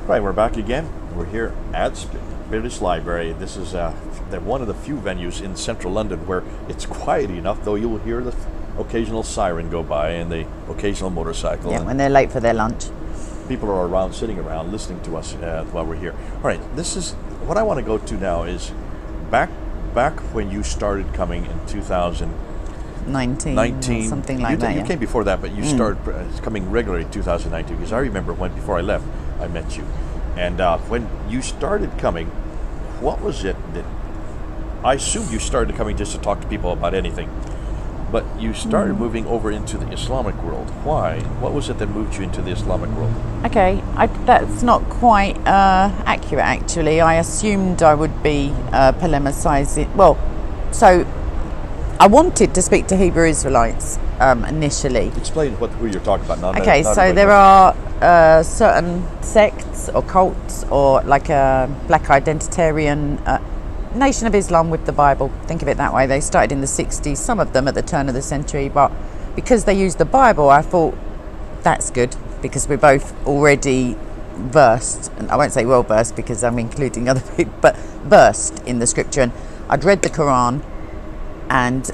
Right, we're back again. We're here at British Library. This is one of the few venues in central London where it's quiet enough, though you will hear the occasional siren go by and the occasional motorcycle. Yeah, when they're late for their lunch. People are around, sitting around, listening to us while we're here. All right, this is what I want to go to now is back when you started coming in 2019, 19 or something like that. You came before that, but you started coming regularly in 2019, because I remember when, before I left, I met you. And when you started coming, what was it that, I assume you started coming just to talk to people about anything, but you started moving over into the Islamic world. Why? What was it that moved you into the Islamic world? Okay, that's not quite accurate, actually. I assumed I would be polemicizing. Well, so I wanted to speak to Hebrew Israelites initially. Explain who you're talking about. Okay, so there are certain sects or cults, or like a black identitarian Nation of Islam with the Bible. Think of it that way. They started in the 60s, some of them at the turn of the century, but because they used the Bible, I thought that's good, because we're both already versed, and I won't say well versed because I'm including other people, but versed in the scripture. And I'd read the Quran, and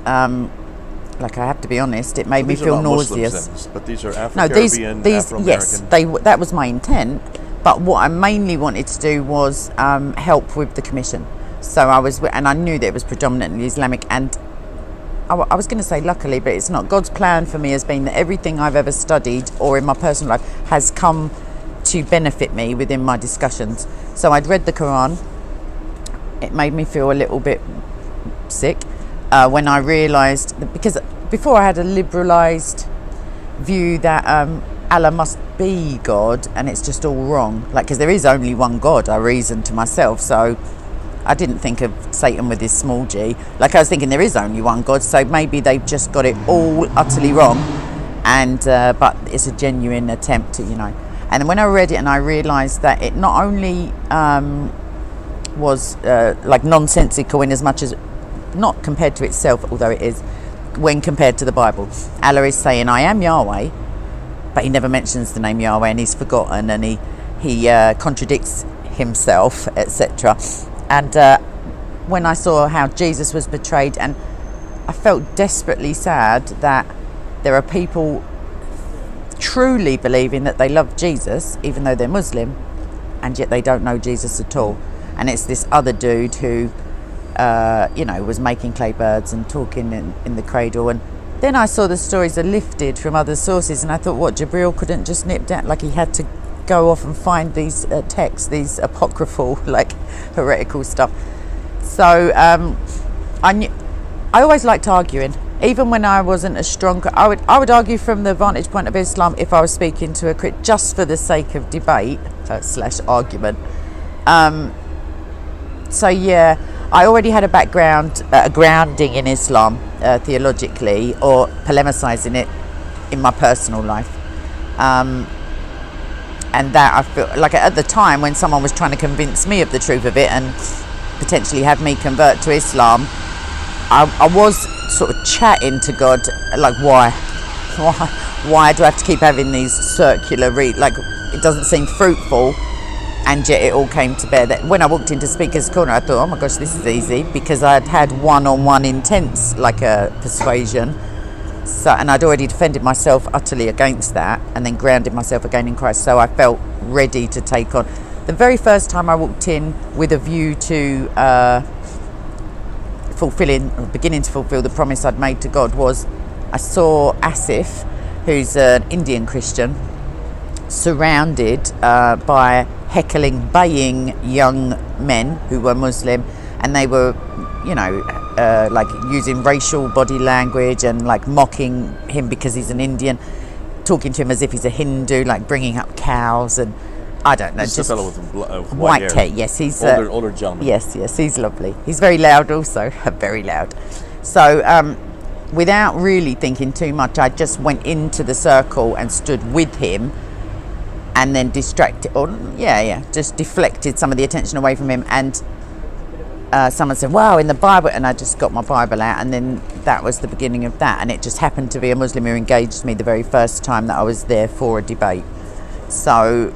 like, I have to be honest, it made me feel nauseous. Muslims, but these are Afro-Caribbean, Afro-American. Yes, that was my intent. But what I mainly wanted to do was help with the commission. So I knew that it was predominantly Islamic, and I was going to say luckily, but it's not. God's plan for me has been that everything I've ever studied or in my personal life has come to benefit me within my discussions. So I'd read the Quran. It made me feel a little bit sick when I realised, because before I had a liberalised view that Allah must be God and it's just all wrong. Like, because there is only one God, I reasoned to myself. So I didn't think of Satan with his small g. Like, I was thinking there is only one God, so maybe they've just got it all utterly wrong. And but it's a genuine attempt to, And then when I read it and I realised that it not only was like nonsensical in as much as, not compared to itself, although it is, when compared to the Bible. Allah is saying, I am Yahweh, but he never mentions the name Yahweh, and he's forgotten, and he contradicts himself, etc. And when I saw how Jesus was betrayed, and I felt desperately sad that there are people truly believing that they love Jesus, even though they're Muslim, and yet they don't know Jesus at all. And it's this other dude who, was making clay birds and talking in the cradle. And then I saw the stories are lifted from other sources, and I thought, what, Jibril couldn't just nip down, like he had to go off and find these texts, these apocryphal, like heretical stuff. So I always liked arguing, even when I wasn't as strong. I would argue from the vantage point of Islam if I was speaking to a crit, just for the sake of debate / argument. So yeah, I already had a background, a grounding in Islam theologically, or polemicizing it in my personal life. And that I feel like at the time when someone was trying to convince me of the truth of it and potentially have me convert to Islam, I was sort of chatting to God, like, why do I have to keep having these circular like, it doesn't seem fruitful. And yet it all came to bear that when I walked into Speaker's Corner, I thought, oh my gosh, this is easy, because I'd had one-on-one intense, like a persuasion. So, and I'd already defended myself utterly against that, and then grounded myself again in Christ. So I felt ready to take on. The very first time I walked in with a view to beginning to fulfill the promise I'd made to God, was I saw Asif, who's an Indian Christian, surrounded by heckling, baying young men who were Muslim, and they were, like using racial body language and like mocking him because he's an Indian, talking to him as if he's a Hindu, like bringing up cows, and I don't know. Just a fellow with white hair. Yes, he's older gentleman. Yes, he's lovely. He's very loud, also very loud. So without really thinking too much, I just went into the circle and stood with him, and then just deflected some of the attention away from him. And someone said, wow, in the Bible, and I just got my Bible out, and then that was the beginning of that. And it just happened to be a Muslim who engaged me the very first time that I was there for a debate. So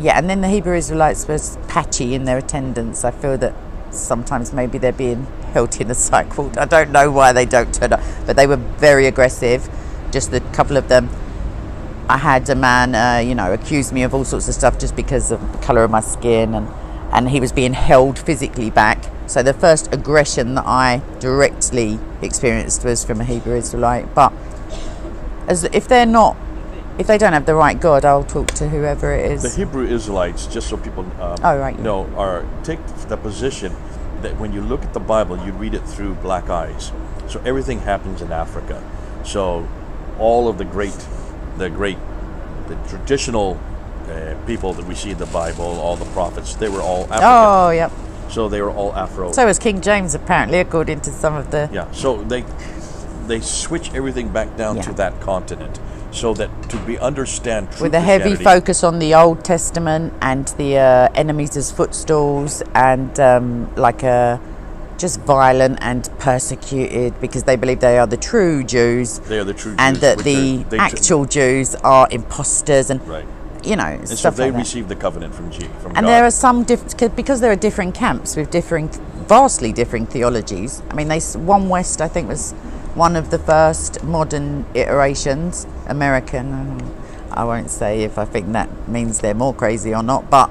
Yeah, and then the Hebrew Israelites was patchy in their attendance. I feel that sometimes maybe they're being held in a cycle. I don't know why they don't turn up, but they were very aggressive. Just a couple of them. I had a man, accuse me of all sorts of stuff just because of the colour of my skin, and he was being held physically back. So the first aggression that I directly experienced was from a Hebrew Israelite. But if they don't have the right God, I'll talk to whoever it is. The Hebrew Israelites, just so people take the position that when you look at the Bible, you read it through black eyes. So everything happens in Africa. So all of the traditional people that we see in the Bible, all the prophets, they were all African. Oh, yep. So they were all Afro. So was King James, apparently, according to some of the... Yeah, so they switch everything back down to that continent, so that to understand true with a heavy focus on the Old Testament and the enemies as footstools, and just violent and persecuted because they believe they are the true Jews. They are the true Jews. And that the actual Jews are imposters and... Right. And so they like received the covenant from God. And there are some because there are different camps with vastly different theologies. I mean, One West, I think, was one of the first modern iterations. American, I won't say if I think that means they're more crazy or not, but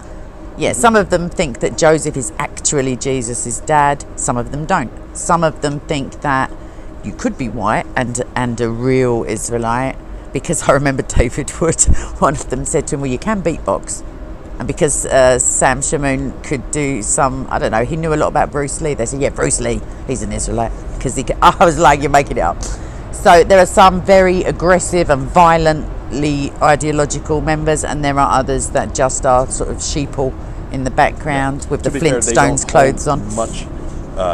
yeah, some of them think that Joseph is actually Jesus' dad. Some of them don't. Some of them think that you could be white and a real Israelite. Because I remember David Wood, one of them said to him, well, you can beatbox. And because Sam Shamoun could do some, I don't know, he knew a lot about Bruce Lee. They said, yeah, Bruce Lee, he's an Israelite. Because I was like, you're making it up. So there are some very aggressive and violently ideological members, and there are others that just are sort of sheeple in the background with the Flintstones clothes on.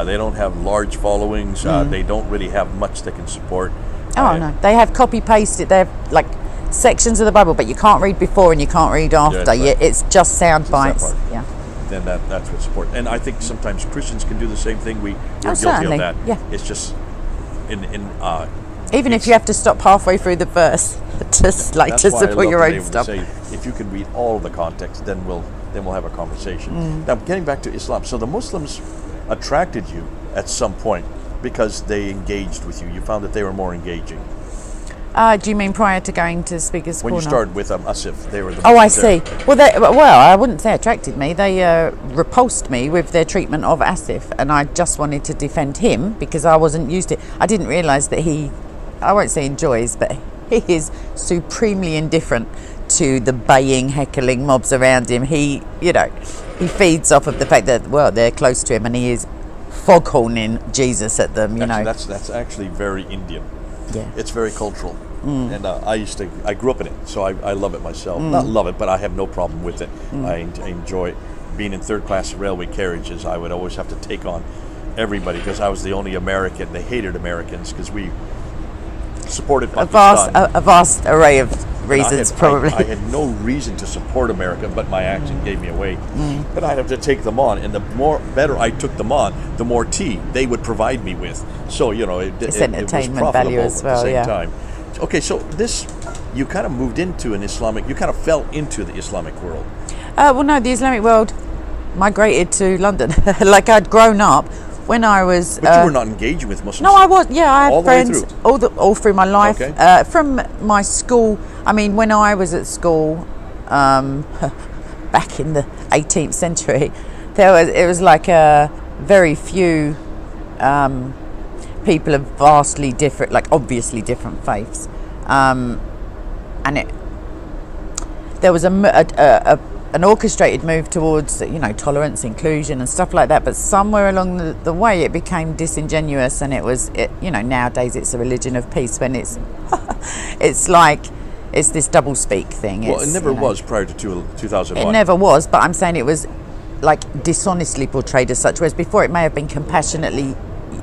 They don't have large followings. They don't really have much that can support. Oh, no. They have copy-pasted. They have, like, sections of the Bible, but you can't read before and you can't read after. Yeah, right. It's just sound bites. Yeah. Then that's what support. And I think sometimes Christians can do the same thing. We're guilty certainly. of that. Yeah. It's just even if you have to stop halfway through the verse to support your own stuff. Say, if you can read all of the context, then we'll have a conversation. Now, getting back to Islam, so the Muslims attracted you at some point because they engaged with you. You found that they were more engaging. Do you mean prior to going to Speaker's Corner? When you started with Asif, they were the I see. Well, I wouldn't say attracted me. They repulsed me with their treatment of Asif, and I just wanted to defend him because I wasn't used to it. I didn't realise that I won't say enjoys, but he is supremely indifferent to the baying, heckling mobs around him. He feeds off of the fact that, well, they're close to him, and he is foghorning Jesus at them, That's actually very Indian. Yeah. It's very cultural. And I grew up in it, so I love it myself. Not love it, but I have no problem with it. I enjoy being in third class railway carriages. I would always have to take on everybody because I was the only American. They hated Americans because we supported Pakistan. A vast array of reasons, probably. I had no reason to support America, but my accent gave me away. But I'd have to take them on, and the better I took them on, the more tea they would provide me with. So it was entertainment value as well. At the same time. Okay, so you kind of moved into you kind of fell into the Islamic world. Well, no, the Islamic world migrated to London. Like I'd grown up. When I was, but you were not engaging with Muslims. No, I was. Yeah, I had all friends the way through. all through my life. Okay. From my school. I mean, when I was at school, back in the 18th century, it was like very few people of vastly different, like obviously different faiths, and there was an orchestrated move towards tolerance, inclusion and stuff like that, but somewhere along the way it became disingenuous, and nowadays it's a religion of peace when it's it's this double speak thing. Well, it never was prior to 2001. It never was, but I'm saying it was like dishonestly portrayed as such, whereas before it may have been compassionately,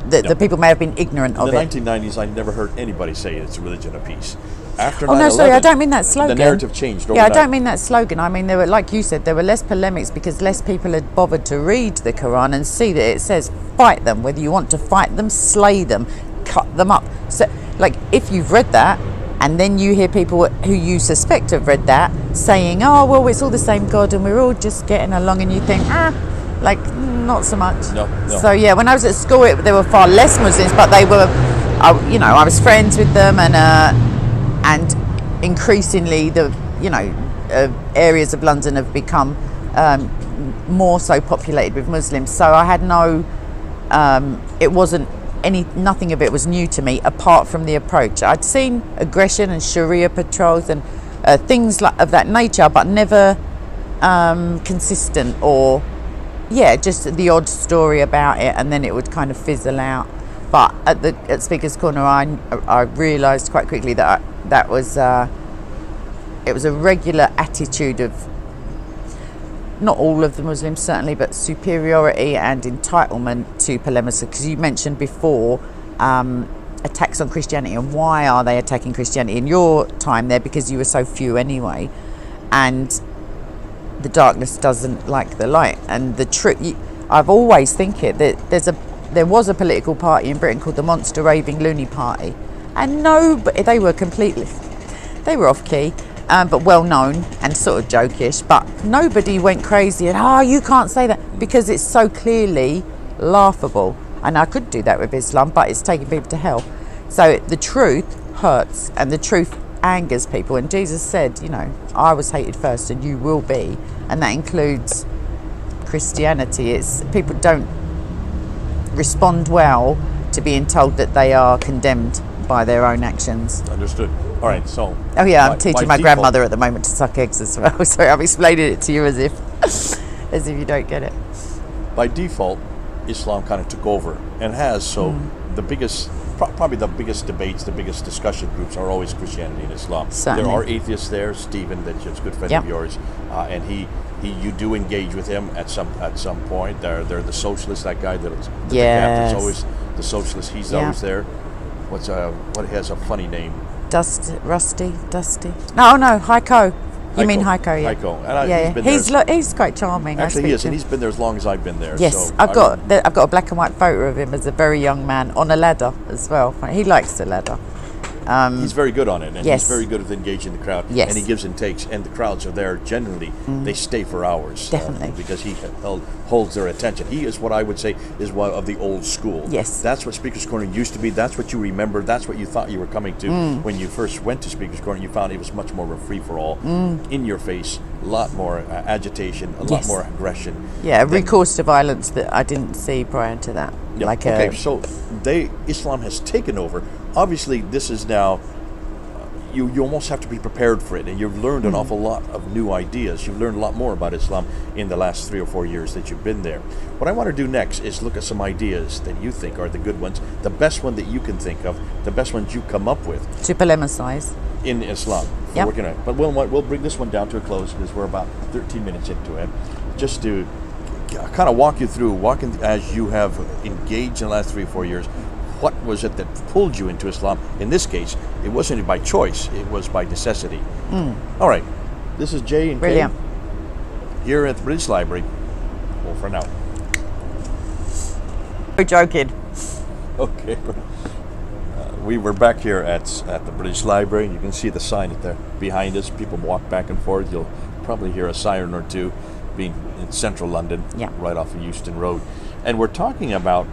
the people may have been ignorant of it. In the 1990s, I never heard anybody say it's a religion of peace. After 9/11, no, sorry, I don't mean that slogan. The narrative changed overnight. Yeah, I don't mean that slogan. I mean, there were, like you said, there were less polemics because less people had bothered to read the Quran and see that it says fight them, whether you want to fight them, slay them, cut them up. So, like, if you've read that, And then you hear people who you suspect have read that saying, oh, well, it's all the same God and we're all just getting along, and you think, not so much. No. So yeah, when I was at school, there were far less Muslims, but they were, I was friends with them, and increasingly the areas of London have become more so populated with Muslims. So I had it wasn't nothing of it was new to me apart from the approach. I'd seen aggression and Sharia patrols and things of that nature, but never consistent, or just the odd story about it, and then it would kind of fizzle out. But at Speaker's Corner, I realised quite quickly that it was a regular attitude of, not all of the Muslims certainly, but superiority and entitlement to polemics. Because you mentioned before attacks on Christianity, and why are they attacking Christianity in your time there? Because you were so few anyway, and the darkness doesn't like the light. And the truth, I've always think it that there was a political party in Britain called the Monster Raving Loony Party, and they were off key. But well known and sort of jokish, but nobody went crazy and you can't say that, because it's so clearly laughable. And I could do that with Islam, but it's taking people to hell. So the truth hurts, and the truth angers people. And Jesus said, I was hated first and you will be, and that includes Christianity. People don't respond well to being told that they are condemned by their own actions. Understood. All right, so... Oh yeah, I'm teaching my grandmother at the moment to suck eggs as well. So I'm explaining it to you as if you don't get it. By default, Islam kind of took over and has. So the biggest, probably the biggest debates, the biggest discussion groups are always Christianity and Islam. Certainly. There are atheists there. Stephen, that's a good friend of yours, and you do engage with him at some point. They're the socialist, that guy that's always the socialist. He's always there. What has a funny name? Dusty. No, Heiko. You mean Heiko? Yeah. Heiko. He's quite charming. Actually, he is, and he's been there as long as I've been there. Yes, so I've got a black and white photo of him as a very young man on a ladder as well. He likes the ladder. He's very good on it, and yes. he's very good at engaging the crowd. Yes. And he gives and takes, and the crowds are there generally. They stay for hours. Definitely. Because he holds their attention. He is what I would say is one of the old school. Yes. That's what Speaker's Corner used to be. That's what you remember. That's what you thought you were coming to when you first went to Speaker's Corner. You found it was much more of a free-for-all, in your face, a lot more agitation, a lot more aggression. Yeah, recourse to violence that I didn't see prior to that. Yeah. So Islam has taken over. Obviously, this is now... You almost have to be prepared for it, and you've learned an awful lot of new ideas. You've learned a lot more about Islam in the last 3 or 4 years that you've been there. What I want to do next is look at some ideas that you think are the good ones, the best one that you can think of, the best ones you come up with. To polemicize. In Islam. Yep. Working on it. But we'll bring this one down to a close because we're about 13 minutes into it. Just to kind of walk you through, as you have engaged in the last 3 or 4 years, what was it that pulled you into Islam? In this case, it wasn't by choice, it was by necessity. All right, this is Jay and Brilliant. Kay here at the British Library. Well, for now. We're joking. Okay. We were back here at the British Library. You can see the sign there behind us. People walk back and forth. You'll probably hear a siren or two being in central London, right off of Euston Road. And we're talking about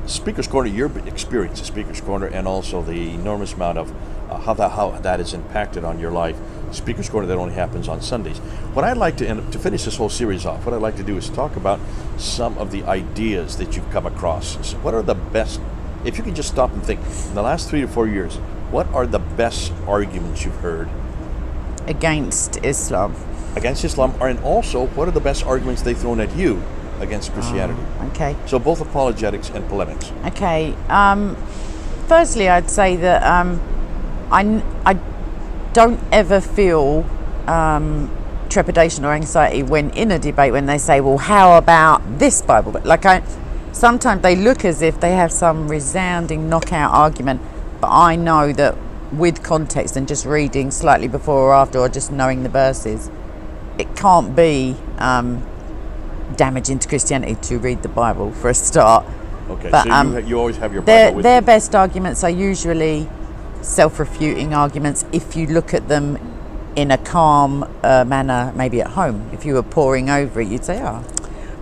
Speaker's Corner, your experience at Speaker's Corner, and also the enormous amount of how that has impacted on your life. Speaker's Corner that only happens on Sundays. What I'd like to finish this whole series off, what I'd like to do is talk about some of the ideas that you've come across. So what are the best, if you can just stop and think, in the last 3 to 4 years, what are the best arguments you've heard? Against Islam. Against Islam, and also, what are the best arguments they've thrown at you against Christianity? Okay. So both apologetics and polemics. Okay. Firstly, I'd say that I don't ever feel trepidation or anxiety when in a debate when they say, well, how about this Bible? But sometimes they look as if they have some resounding knockout argument, but I know that with context and just reading slightly before or after, or just knowing the verses, it can't be damaging to Christianity to read the Bible for a start. Okay, but, so you always have your Bible with their you. best arguments are usually self-refuting arguments if you look at them in a calm manner, maybe at home. If you were poring over it, you'd say, oh.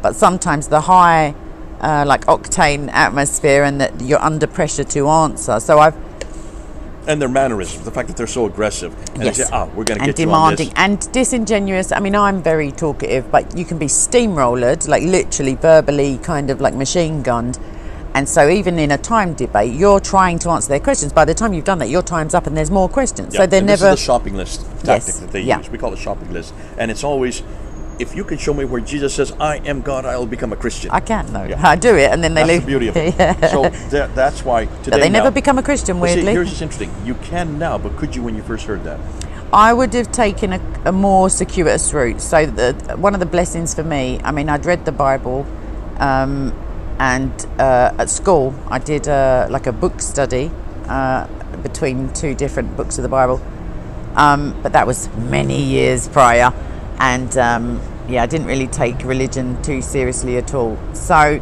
But sometimes the high, like octane atmosphere, and that you're under pressure to answer. So and their mannerisms, the fact that they're so aggressive, and yes, they say, we're going to and get you on demanding this. and disingenuous. I mean, I'm very talkative, but you can be steamrollered, like literally verbally, kind of like machine gunned. And so even in a time debate, you're trying to answer their questions. By the time you've done that, your time's up and there's more questions. Yeah, So they're and never... This is the shopping list tactic Yes, that they yeah. use. We call it shopping list. And it's always, if you can show me where Jesus says, I am God, I will become a Christian. I can, though. Yeah. I do it, and then they That's leave. the beauty of it. Yeah. So that's why today But they never now- become a Christian, But see, weirdly. here's what's interesting. You can now, but could you when you first heard that? I would have taken a more circuitous route. So one of the blessings for me, I mean, I'd read the Bible, and at school I did like a book study between two different books of the Bible, but that was many years prior, and I didn't really take religion too seriously at all. So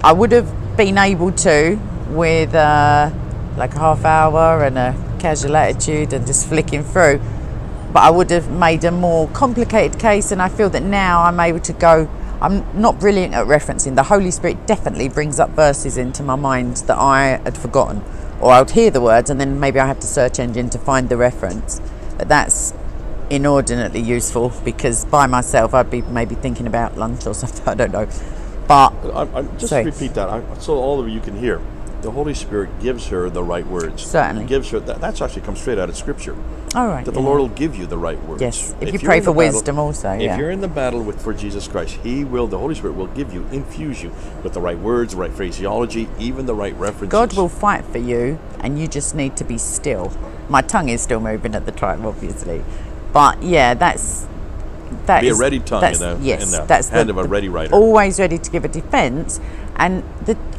I would have been able to, with like a half hour and a casual attitude and just flicking through, but I would have made a more complicated case. And I feel that now I'm able to go, I'm not brilliant at referencing. The Holy Spirit definitely brings up verses into my mind that I had forgotten, or I would hear the words and then maybe I have to search engine to find the reference. But that's inordinately useful, because by myself I'd be maybe thinking about lunch or something, I don't know. But I'm just sorry. repeat that, so all of you can hear. The Holy Spirit gives her the right words. Certainly. He gives her that's actually comes straight out of Scripture. all right, That the yeah. Lord will give you the right words. Yes, if you you're pray in for the battle- wisdom also, yeah. If you're in the battle for Jesus Christ, the Holy Spirit will give you, infuse you with the right words, the right phraseology, even the right references. God will fight for you, and you just need to be still. My tongue is still moving at the time, obviously, but yeah, that Be a is- ready tongue that's- in the, yes, in the that's hand of a ready writer. always ready to give a defence. And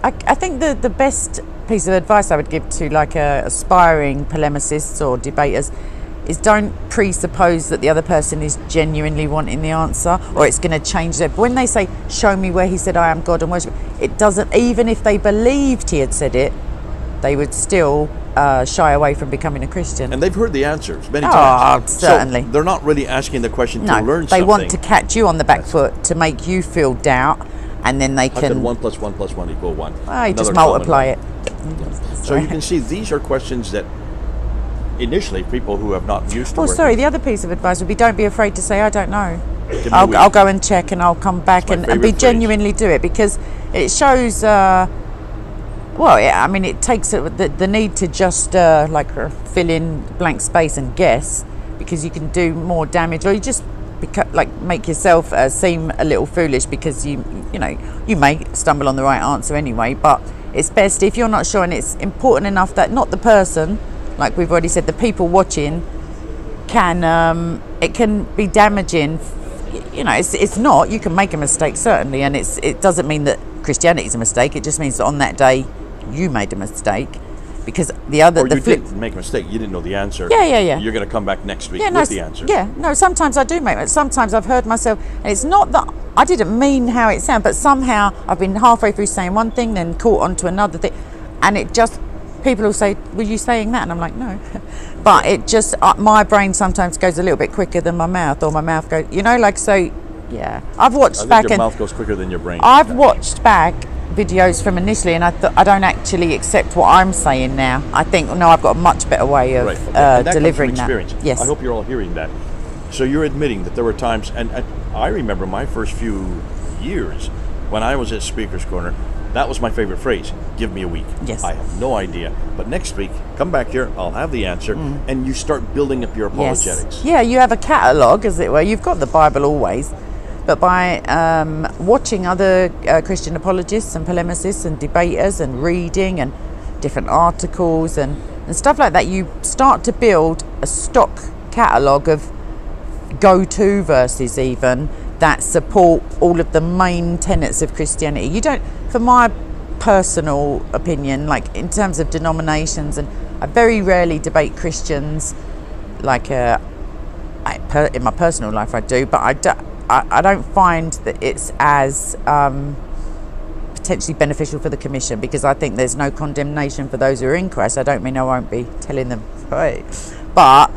I think the best piece of advice I would give to like aspiring polemicists or debaters is don't presuppose that the other person is genuinely wanting the answer, or it's going to change their... When they say, show me where he said I am God and worship, it doesn't... Even if they believed he had said it, they would still shy away from becoming a Christian. And they've heard the answers many Oh, times. certainly. So they're not really asking the question No, to learn they something. want to catch you on the back foot to make you feel doubt, and then they How can can... 1 + 1 + 1 = 1? you just Another multiply common- it. So you can see these are questions that initially people who have not used to Oh, working- sorry. The other piece of advice would be don't be afraid to say I don't know. Give me a week. I'll go and check, and I'll come back It's my and be favourite phrase. genuinely do it, because it shows. It takes the need to just fill in blank space and guess, because you can do more damage, or you just make yourself seem a little foolish, because you may stumble on the right answer anyway. But it's best if you're not sure, and it's important enough that not the person, like we've already said, the people watching can it can be damaging. It's not. You can make a mistake, certainly, and it doesn't mean that Christianity is a mistake. It just means that on that day you made a mistake, because you didn't make a mistake. You didn't know the answer. Yeah. You're going to come back next week Yeah, with the answer. Yeah, no, sometimes I do make it. Sometimes I've heard myself, and it's not that I didn't mean how it sounded, but somehow I've been halfway through saying one thing, then caught onto another thing, and it just, people will say, were you saying that? And I'm like, no. But it just, my brain sometimes goes a little bit quicker than my mouth, or my mouth goes, so, yeah. I've watched I think back your and mouth goes quicker than your brain. I've watched back videos from initially, and I don't actually accept what I'm saying now. I think, no, I've got a much better way of Right. Okay. And that delivering comes from experience. Yes. I hope you're all hearing that. So you're admitting that there were times, and I remember my first few years when I was at Speaker's Corner, that was my favorite phrase. Give me a week. Yes. I have no idea. But next week, come back here, I'll have the answer, and you start building up your apologetics. Yes. Yeah, you have a catalogue, as it were. You've got the Bible always. But by watching other Christian apologists and polemicists and debaters and reading and different articles and stuff like that, you start to build a stock catalogue of go-to verses even that support all of the main tenets of Christianity. You don't, for my personal opinion, like in terms of denominations, and I very rarely debate Christians, like in my personal life I do, but I don't find that it's as potentially beneficial for the commission, because I think there's no condemnation for those who are in Christ. I don't mean I won't be telling them right. But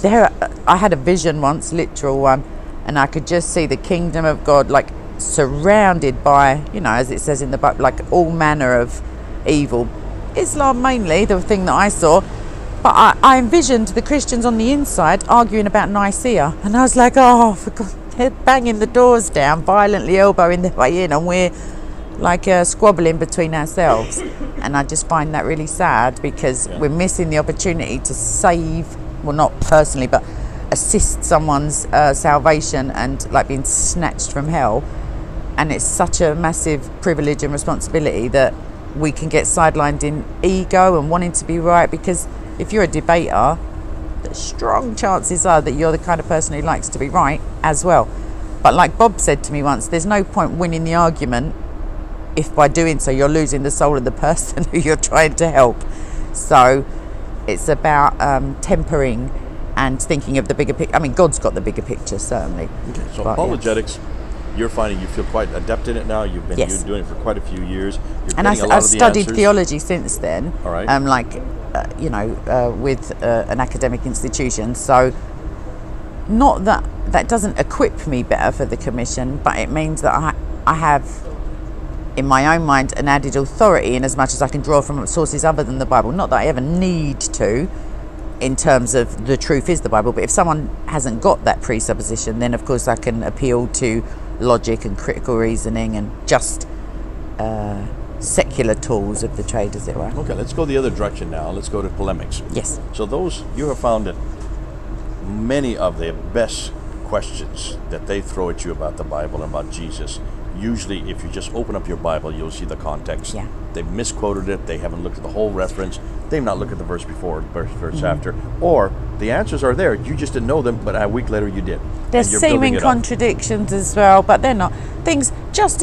there, I had a vision once, literal one, and I could just see the kingdom of God like surrounded by, you know, as it says in the book, like all manner of evil. Islam mainly, the thing that I saw. But I envisioned the Christians on the inside arguing about Nicaea, and I was like, oh, for God, they're banging the doors down, violently elbowing their way in, and we're like squabbling between ourselves. And I just find that really sad, because we're missing the opportunity to save, well, not personally, but assist someone's salvation and like being snatched from hell. And it's such a massive privilege and responsibility that we can get sidelined in ego and wanting to be right, because if you're a debater, the strong chances are that you're the kind of person who likes to be right as well. But like Bob said to me once, there's no point winning the argument if by doing so you're losing the soul of the person who you're trying to help. So it's about tempering and thinking of the bigger picture. I mean, God's got the bigger picture, certainly. Okay, so but, apologetics, you're finding you feel quite adept in it now. You've been Yes. doing it for quite a few years. You're And getting a lot I've of the studied answers. theology since then. All right. With an academic institution. So not that doesn't equip me better for the commission, but it means that I have in my own mind an added authority, in as much as I can draw from sources other than the Bible. Not that I ever need to, in terms of the truth is the Bible, but if someone hasn't got that presupposition, then of course I can appeal to logic and critical reasoning and just secular tools of the trade, as it were. Okay, let's go the other direction now. Let's go to polemics. Yes. So those, you have found that many of the best questions that they throw at you about the Bible and about Jesus, usually if you just open up your Bible, you'll see the context. Yeah. They've misquoted it, they haven't looked at the whole reference, they've not looked at the verse before, verse after, or the answers are there, you just didn't know them, but a week later you did. There's And you're building seeming it up. contradictions as well, but they're not. Things just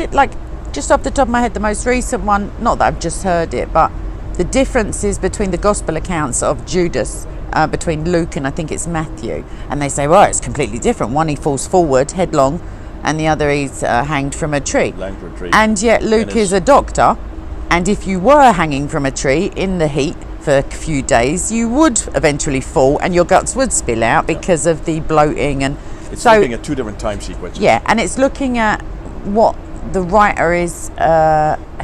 off the top of my head, the most recent one, not that I've just heard it, but the differences between the gospel accounts of Judas, between Luke and I think it's Matthew, and they say, well, it's completely different. One, he falls forward headlong, and the other, he's hanged from a tree. Hanged from a tree. And yet Luke And is a doctor, and if you were hanging from a tree in the heat for a few days, you would eventually fall, and your guts would spill out because of the bloating. And It's so, looking at two different time sequences. yeah, and it's looking at what the writer is,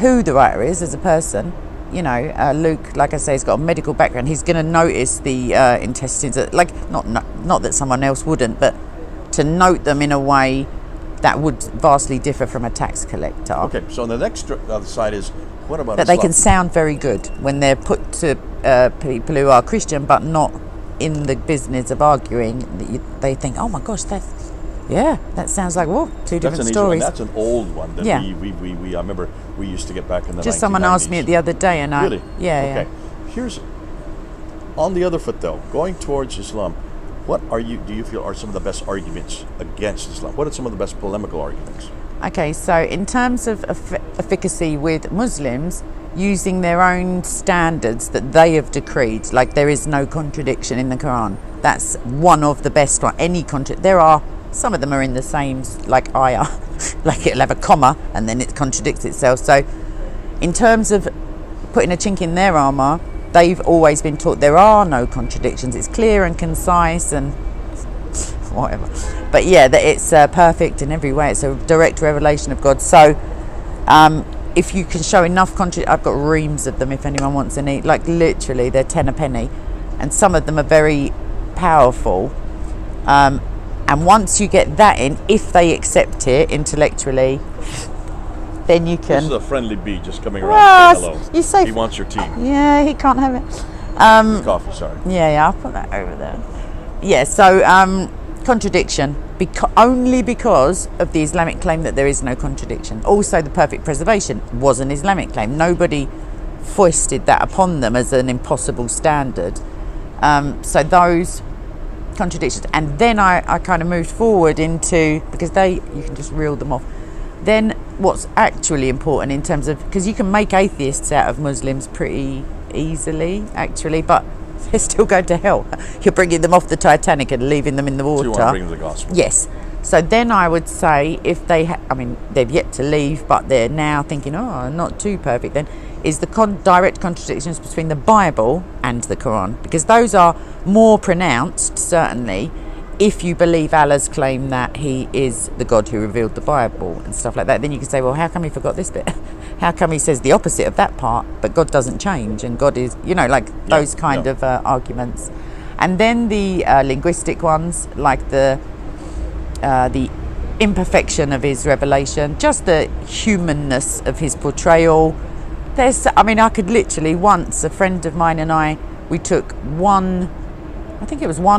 who the writer is as a person. You know, Luke, like I say, has got a medical background. He's going to notice the intestines, not that someone else wouldn't, but to note them in a way that would vastly differ from a tax collector. Okay, so the next other side is, what about But they Islam? can sound very good when they're put to people who are Christian but not in the business of arguing. They think, oh my gosh, that sounds like, whoa, two That's different an easy one. stories. That's an old one that Yeah. we I remember we used to get back in the Just someone asked me 1990s. it the other day, and Really? yeah. Okay. Here's, on the other foot though, going towards Islam, what do you feel are some of the best arguments against Islam? What are some of the best polemical arguments? Okay, so in terms of efficacy with Muslims, using their own standards that they have decreed, like there is no contradiction in the Quran. That's one of the best one. There are, some of them are in the same, like ayah, like it'll have a comma and then it contradicts itself. So in terms of putting a chink in their armour, they've always been taught there are no contradictions. It's clear and concise and whatever. But yeah, that it's perfect in every way. It's a direct revelation of God. So if you can show enough I've got reams of them if anyone wants any. Like literally, they're 10 a penny, and some of them are very powerful. And once you get that in, if they accept it intellectually, then you can. This is a friendly bee just coming around Well, to say hello. you say- he wants your tea. Yeah, he can't have it. Coffee, sorry. Yeah, I'll put that over there. Yeah, so contradiction, only because of the Islamic claim that there is no contradiction. Also, the perfect preservation was an Islamic claim. Nobody foisted that upon them as an impossible standard. So those contradictions, and then I kind of moved forward into, because you can just reel them off. Then what's actually important in terms of, because you can make atheists out of Muslims pretty easily actually, but they're still going to hell. You're bringing them off the Titanic and leaving them in the water. So you want to bring them the gospel. Yes. So then I would say, if they they've yet to leave, but they're now thinking, oh, not too perfect, then is the direct contradictions between the Bible and the Quran, because those are more pronounced, certainly, if you believe Allah's claim that he is the God who revealed the Bible and stuff like that. Then you can say, well, how come he forgot this bit? How come he says the opposite of that part, but God doesn't change and God is, like those kind of arguments. And then the linguistic ones, like the imperfection of his revelation, just the humanness of his portrayal. I could literally, once a friend of mine and I, we took one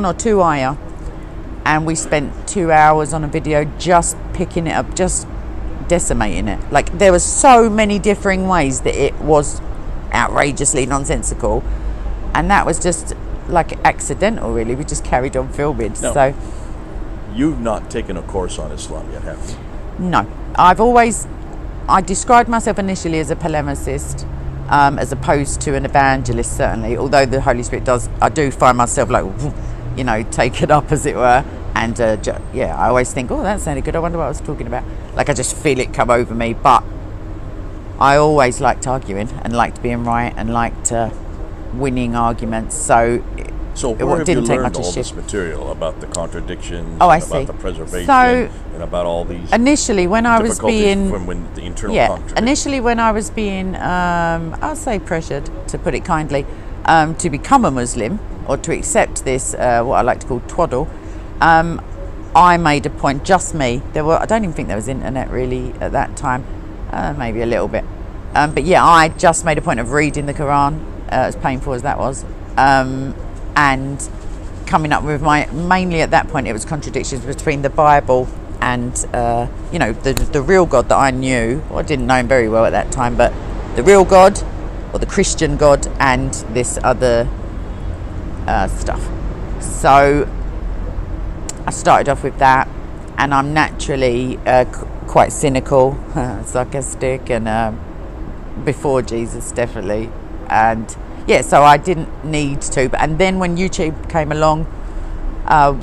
or two ayah, and we spent 2 hours on a video just picking it up, just decimating it. Like, there were so many differing ways that it was outrageously nonsensical, and that was just like accidental, really. We just carried on filming. No. So You've not taken a course on Islam yet, have you? no, I described myself initially as a polemicist, as opposed to an evangelist, certainly, although the Holy Spirit I do find myself like, taken up, as it were, and I always think, oh, that sounded good, I wonder what I was talking about. Like, I just feel it come over me. But I always liked arguing and liked being right and liked winning arguments, so where have you didn't take learned much all of this material about the contradictions, I and see. about the preservation, So, and about all these initially when I was being when the internal contradictions? initially when I was being I'll say pressured, to put it kindly, to become a Muslim or to accept this what I like to call twaddle, I made a point, just me, I don't even think there was internet really at that time, maybe a little bit, but yeah, I just made a point of reading the Quran, as painful as that was, and coming up with mainly at that point it was contradictions between the Bible and the real God that I knew. Well, I didn't know him very well at that time, but the real God, or the Christian God, and this other stuff. So I started off with that, and I'm naturally quite cynical, sarcastic, and before Jesus, definitely. And yeah, so I didn't need to. And then when YouTube came along,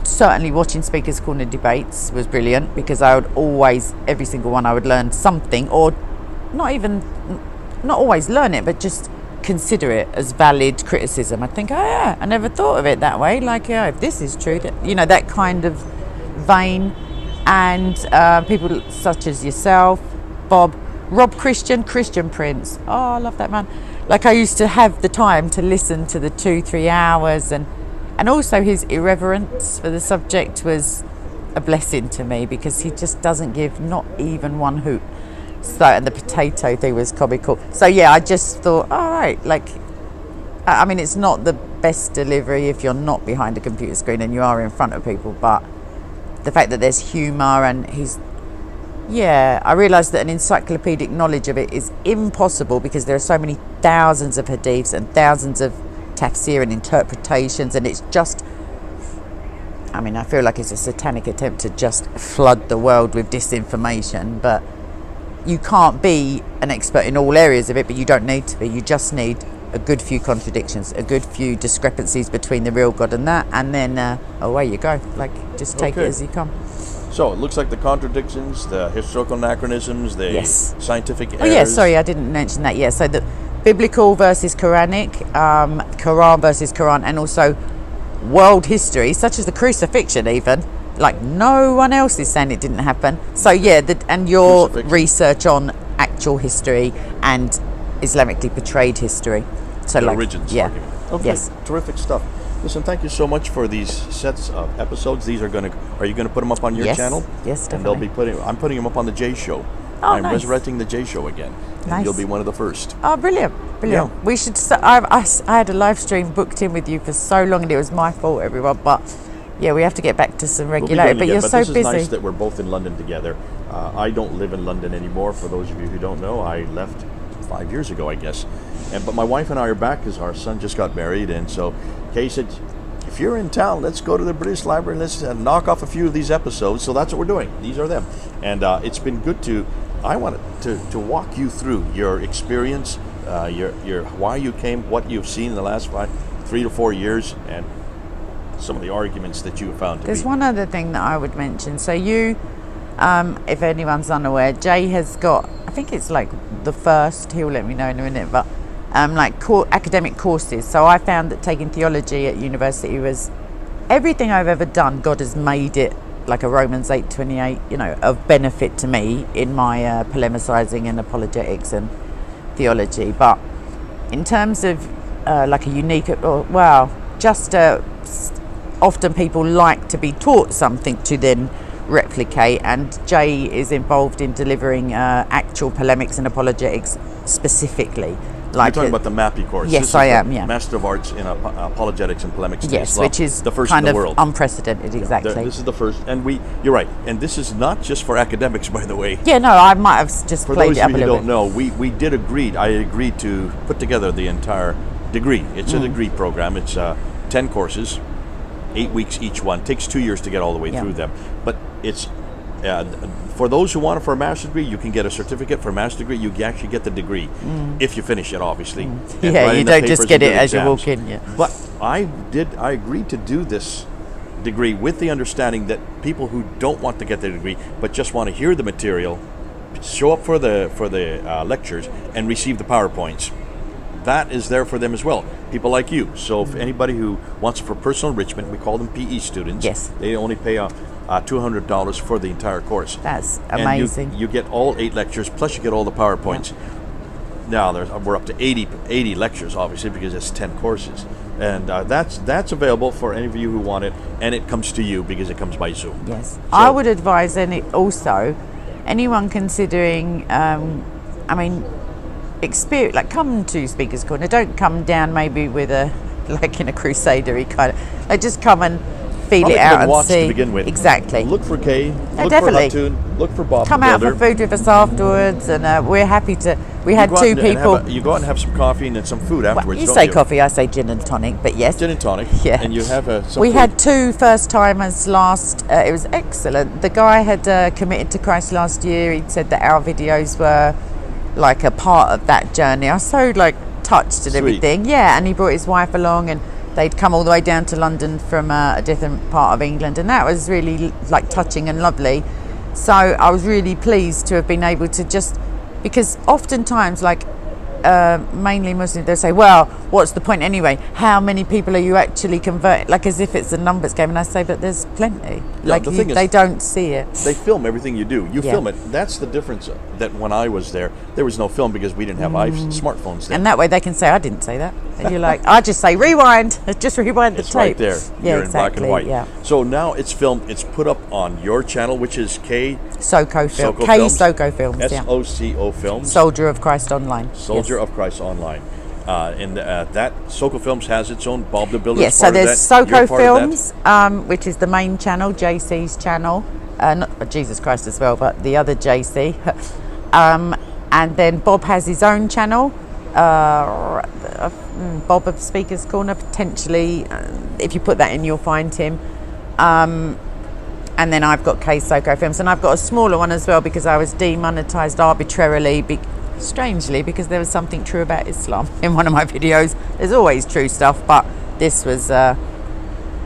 certainly watching Speakers Corner debates was brilliant, because I would always, every single one, I would learn something, or not always learn it, but just consider it as valid criticism. I think, oh yeah, I never thought of it that way. Like, yeah, if this is true, that kind of vein. And people such as yourself, Rob Christian Prince. Oh, I love that man. Like, I used to have the time to listen to the 2-3 hours, and also his irreverence for the subject was a blessing to me, because he just doesn't give not even one hoot. So, and the potato thing was comical. So yeah, I just thought, all right, like, I mean, it's not the best delivery if you're not behind a computer screen and you are in front of people, but the fact that there's humour, and I realised that an encyclopedic knowledge of it is impossible, because there are so many thousands of hadiths and thousands of tafsir and interpretations, and it's just, I mean, I feel like it's a satanic attempt to just flood the world with disinformation. But you can't be an expert in all areas of it, but you don't need to be. You just need a good few contradictions, a good few discrepancies between the real God and that, and then away you go. Like, just take it as you come. So it looks like the contradictions, the historical anachronisms, the scientific errors. Oh yeah, sorry, I didn't mention that. Yeah, so the biblical versus Quranic, Quran versus Quran, and also world history, such as the crucifixion even. Like, no one else is saying it didn't happen. So yeah, and your research on actual history and Islamically portrayed history. So the like, origins argument. Okay, yes. Terrific stuff. Listen, thank you so much for these sets of episodes. Are you going to put them up on your channel? Yes, definitely. And I'm putting them up on the J Show. Oh, I'm nice. resurrecting the J Show again. And you'll be one of the first. Oh, brilliant. Yeah. We should, I had a live stream booked in with you for so long, and it was my fault, everyone, but yeah, we have to get back to some regularity. But you're so busy. This is nice that we're both in London together. I don't live in London anymore. For those of you who don't know, I left 5 years ago, I guess. But my wife and I are back because our son just got married, and so Kay said, if you're in town, let's go to the British Library and let's knock off a few of these episodes. So that's what we're doing. These are them. And it's been good I wanted to walk you through your experience, your why you came, what you've seen in the last 3 to 4 years, and some of the arguments that you have found to There's one other thing that I would mention. So you if anyone's unaware, Jay has got, I think it's like the first, he'll let me know in a minute, but academic courses. So I found that taking theology at university was everything I've ever done. God has made it like a Romans 8:28, you know, of benefit to me in my polemicizing and apologetics and theology. But in terms of like a unique, often people like to be taught something to then replicate, and Jay is involved in delivering actual polemics and apologetics specifically. Like you're talking about the MAPI course. Yes, I am. Yeah, Master of Arts in Apologetics and Polemics. Yes, which is the first kind in the world. Unprecedented, exactly. This is the first, and you're right. And this is not just for academics, by the way. Yeah, no, I might have just played it up a little bit. For those of you who don't know, we did agree. I agreed to put together the entire degree. It's a degree program. It's 10 courses, 8 weeks each one. Takes 2 years to get all the way through them. But it's for those who want it for a master's degree, you can get a certificate for a master's degree. You actually get the degree if you finish it, obviously. Yeah, you don't just get it as you walk in. Yeah. But I agreed to do this degree with the understanding that people who don't want to get the degree but just want to hear the material, show up for the lectures and receive the PowerPoints. That is there for them as well. People like you. So if anybody who wants it for personal enrichment, we call them PE students. Yes. They only pay $200 for the entire course. That's amazing. And you get all 8 lectures, plus you get all the PowerPoints. Now we're up to 80 lectures, obviously, because it's 10 courses. And that's available for any of you who want it, and it comes to you because it comes by Zoom. Yes. So, I would advise anyone considering, experience, like come to Speaker's Corner. Don't come down maybe with like in a crusadery kind of, like just come and feel it out and watch see. To begin with. Exactly. Look for Kay, look definitely. for Hutun, look for Bob. Come out for food with us afterwards, and we're happy to. We had 2 people. You go out and have some coffee and then some food afterwards. You say coffee, I say gin and tonic, but yes. Gin and tonic. Yeah. And you have some We food. had 2 first-timers last. It was excellent. The guy had committed to Christ last year. He'd said that our videos were like a part of that journey. I was so touched and everything. Yeah, and he brought his wife along, and they'd come all the way down to London from a different part of England, and that was really touching and lovely. So I was really pleased to have been able to because oftentimes mainly Muslims, they'll say, well, what's the point anyway? How many people are you actually converting? Like as if it's a numbers game. And I say, but there's plenty. Yeah, they don't see it. They film everything you do. You film it. That's the difference. That when I was there was no film because we didn't have smartphones then. And that way they can say, I didn't say that. And you're like, I just say rewind. Just rewind the it's tape. Right there. Yeah, You're exactly. in black and white. Yeah. So now it's filmed. It's put up on your channel, which is K Soko Films. K Soko Films. SOCO Films. Soldier of Christ Online. Soldier of Christ Online. And that Soko Films has its own. Bob the Builder. Yes, so there's Soko Films, which is the main channel, JC's channel. Not Jesus Christ as well, but the other JC. And then Bob has his own channel, Bob of Speaker's Corner, potentially. If you put that in, you'll find him. And then I've got K Soko Films, and I've got a smaller one as well because I was demonetized arbitrarily, strangely, because there was something true about Islam in one of my videos. There's always true stuff, but this was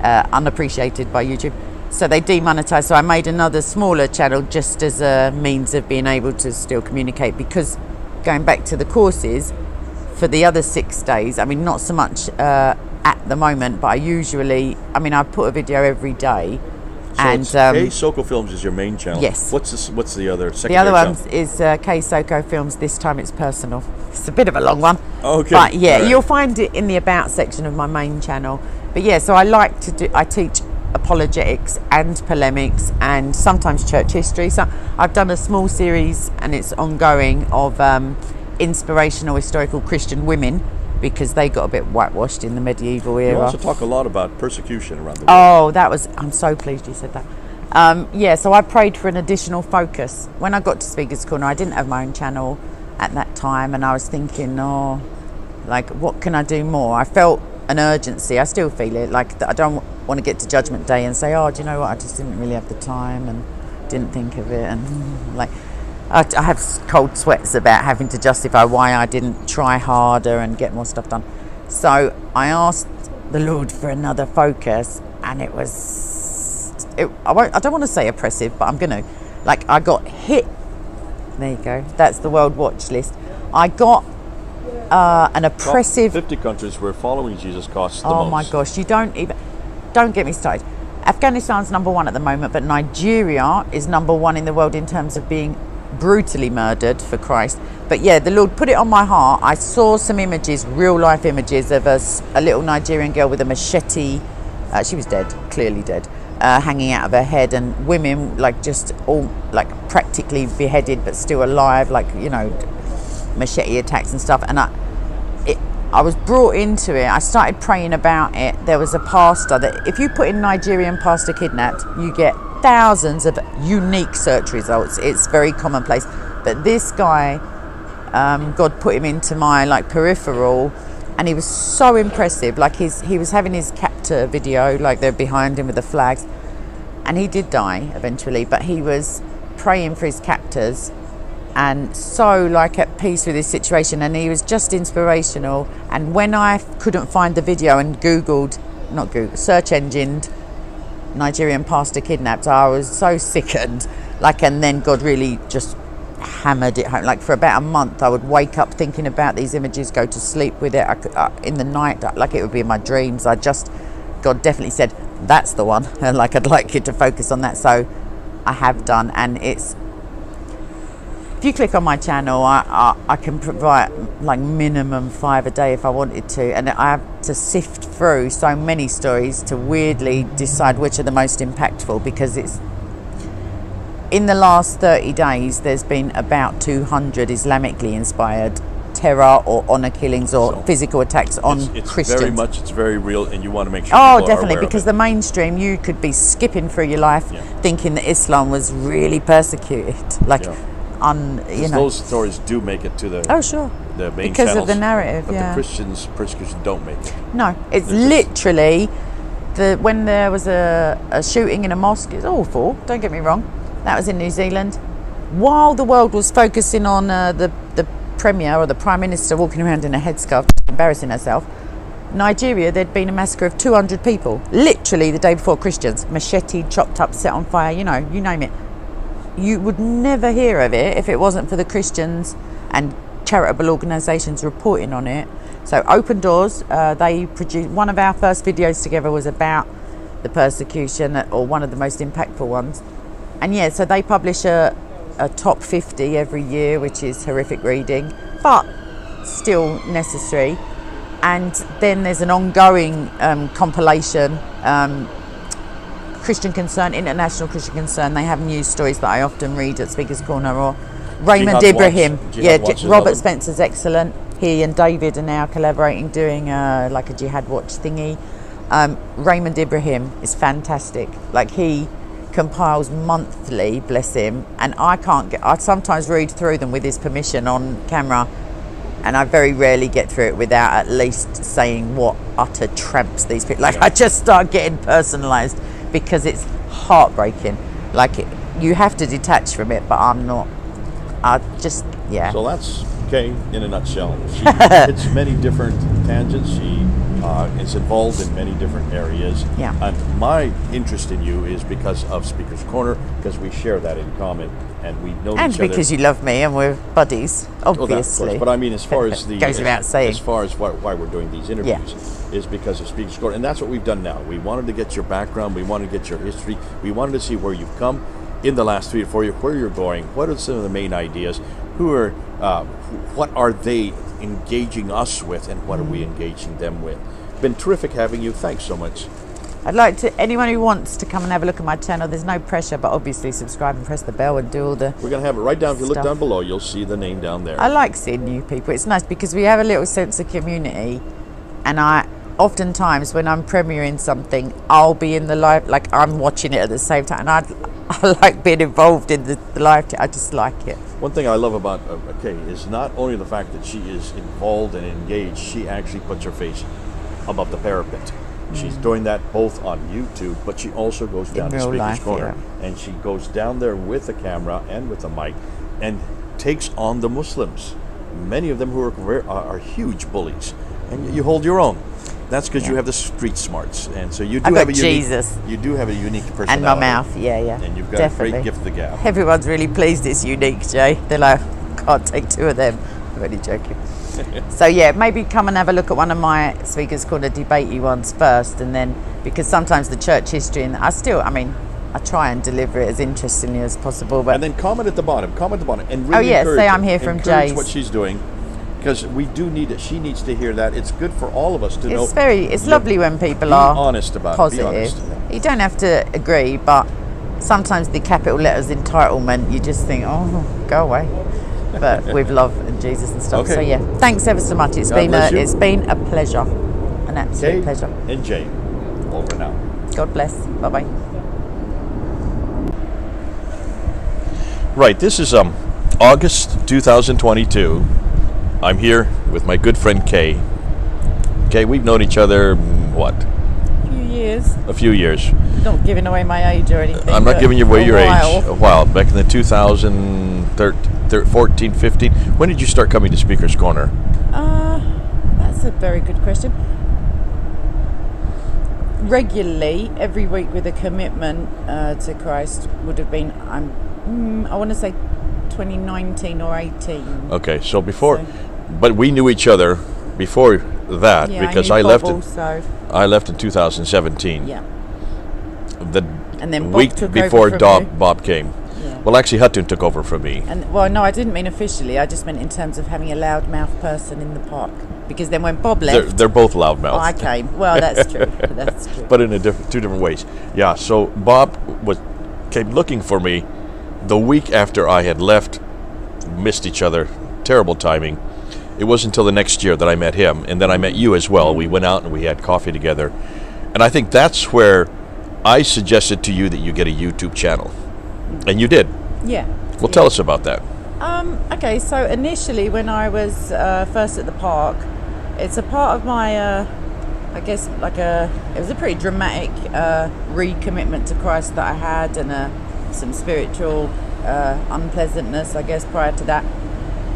unappreciated by YouTube. So they demonetized, so I made another smaller channel just as a means of being able to still communicate, because going back to the courses, for the other 6 days, not so much at the moment, but I put a video every day. So K Soko Films is your main channel. Yes. What's the other secondary The other channel? one is K Soko Films. This time it's personal. It's a bit of a long one. Okay. But yeah, right. You'll find it in the About section of my main channel. But yeah, so I teach apologetics and polemics and sometimes church history. So I've done a small series, and it's ongoing, of inspirational historical Christian women, because they got a bit whitewashed in the medieval era. You also talk a lot about persecution around the world. Oh, I'm so pleased you said that. So I prayed for an additional focus. When I got to Speaker's Corner, I didn't have my own channel at that time, and I was thinking, what can I do more? I felt an urgency. I still feel it, I don't want to get to Judgment Day and say, do you know what, I just didn't really have the time and didn't think of it, and I have cold sweats about having to justify why I didn't try harder and get more stuff done. So I asked the Lord for another focus, and it was, I don't want to say oppressive, but I'm going to. Like, I got hit. There you go. That's the World Watch List. I got an oppressive... 50 countries where following Jesus costs the most. Oh my gosh, don't get me started. Afghanistan's number 1 at the moment, but Nigeria is number 1 in the world in terms of being brutally murdered for Christ. But yeah, the Lord put it on my heart. I saw some images, real life images of a little Nigerian girl with a machete. She was dead, clearly dead, hanging out of her head, and women like just all like practically beheaded but still alive, like, you know, machete attacks and stuff. And I was brought into it. I started praying about it. There was a pastor that, if you put in Nigerian pastor kidnapped, you get thousands of unique search results. It's very commonplace. But this guy, God put him into my like peripheral, and he was so impressive. Like he was having his captor video, like they're behind him with the flags, and he did die eventually. But he was praying for his captors, and so like at peace with his situation, and he was just inspirational. And when I couldn't find the video and search engined Nigerian pastor kidnapped, I was so sickened. Like, and then God really just hammered it home. Like for about a month, I would wake up thinking about these images, go to sleep with it. In the night, like it would be in my dreams. God definitely said, that's the one. And like, I'd like you to focus on that. So I have done, and it's, if you click on my channel, I can provide like minimum 5 a day if I wanted to, and I have to sift through so many stories to weirdly decide which are the most impactful, because it's, in the last 30 days there's been about 200 Islamically inspired terror or honor killings or physical attacks on Christians. It's very real, and you want to make sure oh people definitely are aware because of it. the mainstream, you could be skipping through your life thinking that Islam was really persecuted, like you know, those stories do make it to the the main because channels, of the narrative. but the Christians' persecution don't make it. No, it's literally when there was a shooting in a mosque. It's awful. Don't get me wrong. That was in New Zealand. While the world was focusing on the Premier or the Prime Minister walking around in a headscarf, embarrassing herself, Nigeria, there'd been a massacre of 200 people. Literally the day before, Christians, macheted, chopped up, set on fire, you know, you name it. You would never hear of it if it wasn't for the Christians and charitable organisations reporting on it. So Open Doors, they produced, one of our first videos together was about the persecution, or one of the most impactful ones. And yeah, so they publish a top 50 every year, which is horrific reading, but still necessary. And then there's an ongoing compilation, Christian Concern, International Christian Concern. They have news stories that I often read at Speaker's Corner, or Raymond Ibrahim. Robert Spencer's excellent. He and David are now collaborating, doing like a Jihad Watch thingy. Raymond Ibrahim is fantastic. Like, he compiles monthly, bless him, and I sometimes read through them with his permission on camera, and I very rarely get through it without at least saying what utter tramps these people. Like, I just start getting personalised because it's heartbreaking. Like, you have to detach from it, but I'm not. So that's Kay in a nutshell. She hits many different tangents. She is involved in many different areas. Yeah. And my interest in you is because of Speaker's Corner, because we share that in common, and we know each other. And because you love me and we're buddies, obviously. That, of course. But I mean, as far as the goes without saying. As far as why we're doing these interviews, is because of Speaker's Corner, and that's what we've done now. We wanted to get your background, we wanted to get your history, we wanted to see where you've come in the last 3 to 4 years, where you're going, what are some of the main ideas, what are they engaging us with, and what are we engaging them with. Been terrific having you. Thanks so much. I'd like to, anyone who wants to come and have a look at my channel, there's no pressure, but obviously subscribe and press the bell and do all the We're going to have it right down. If you look down below, you'll see the name down there. I like seeing new people. It's nice because we have a little sense of community, and I oftentimes when I'm premiering something, I'll be in the live, like I'm watching it at the same time, and I like being involved in the live. I just like it. One thing I love about Kay is not only the fact that she is involved and engaged, she actually puts her face above the parapet. She's doing that both on YouTube, but she also goes down to Speaker's Corner, and she goes down there with the camera and with the mic and takes on the Muslims, many of them who are huge bullies, and you hold your own. That's because you Yeah. have the street smarts, and so you do I've have got a unique, Jesus. You do have a unique personality. And my mouth, yeah. And you've got Definitely. a great gift of the gab. Everyone's really pleased it's unique, Jay. They're like, can't take two of them. I'm only joking. So yeah, maybe come and have a look at one of my Speakers Corner debatey ones first, and then, because sometimes the church history, and I try and deliver it as interestingly as possible. But And then comment at the bottom, and really yeah, encourage say her. I'm here from Encourage Jay's. what she's doing, because we do need it. She needs to hear that. It's good for all of us to know. it's lovely when people Be are honest about it. Be positive. honest. You don't have to agree, but sometimes the capital letters entitlement, you just think, oh, go away. But with love and Jesus and stuff. Okay. So yeah, thanks ever so much. It's God bless you. it's been a pleasure, an absolute Kay pleasure. and Jay, over now. God bless. Bye bye. Right, this is August 2022. I'm here with my good friend Kay. Kay, we've known each other what? A few years. Not giving away my age or anything. I'm not giving you away your while. age. A while. Back in the 2014, 15. When did you start coming to Speaker's Corner? That's a very good question. Regularly, every week with a commitment to Christ would have been, I want to say 2019 or 18. Okay, so before, but we knew each other before that, Yeah, because I I knew left. Bob also. I left in 2017. Yeah. The And then Bob week took before over from you. Bob came. Yeah. Well, actually, Hutton took over from me. And well, no, I didn't mean officially. I just meant in terms of having a loudmouth person in the park. Because then when Bob left, They're both loudmouths. I came. Well, that's true. That's true. But in two different ways. Yeah. So Bob came looking for me the week after I had left. Missed each other. Terrible timing. It wasn't until the next year that I met him, and then I met you as well. We went out and we had coffee together, and I think that's where I suggested to you that you get a YouTube channel, and you did. Yeah. Well, tell us about that. Okay, so initially when I was first at the park, it's a part of my, I guess, it was a pretty dramatic recommitment to Christ that I had, and some spiritual unpleasantness, I guess, prior to that.